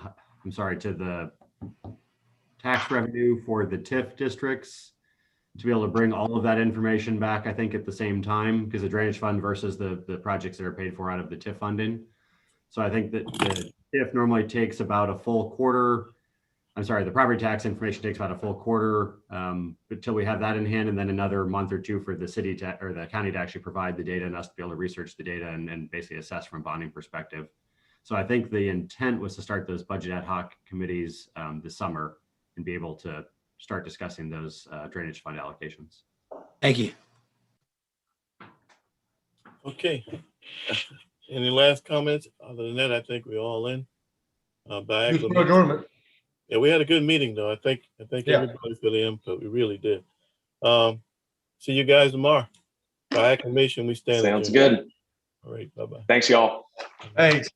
tax revenue for the TIF districts to be able to bring all of that information back, I think, at the same time, because the drainage fund versus the projects that are paid for out of the TIF funding. So I think that the TIF normally takes about a full quarter. The property tax information takes about a full quarter until we have that in hand, and then another month or two for the city or the county to actually provide the data and us to be able to research the data and basically assess from a bonding perspective. So I think the intent was to start those budget ad hoc committees this summer and be able to start discussing those drainage fund allocations. Thank you. Okay. Any last comments? Other than that, I think we're all in. By acclamation. Yeah, we had a good meeting though. I think everybody for the input. We really did. See you guys tomorrow. By acclamation, we stand. Sounds good. All right. Bye-bye. Thanks, y'all. Thanks.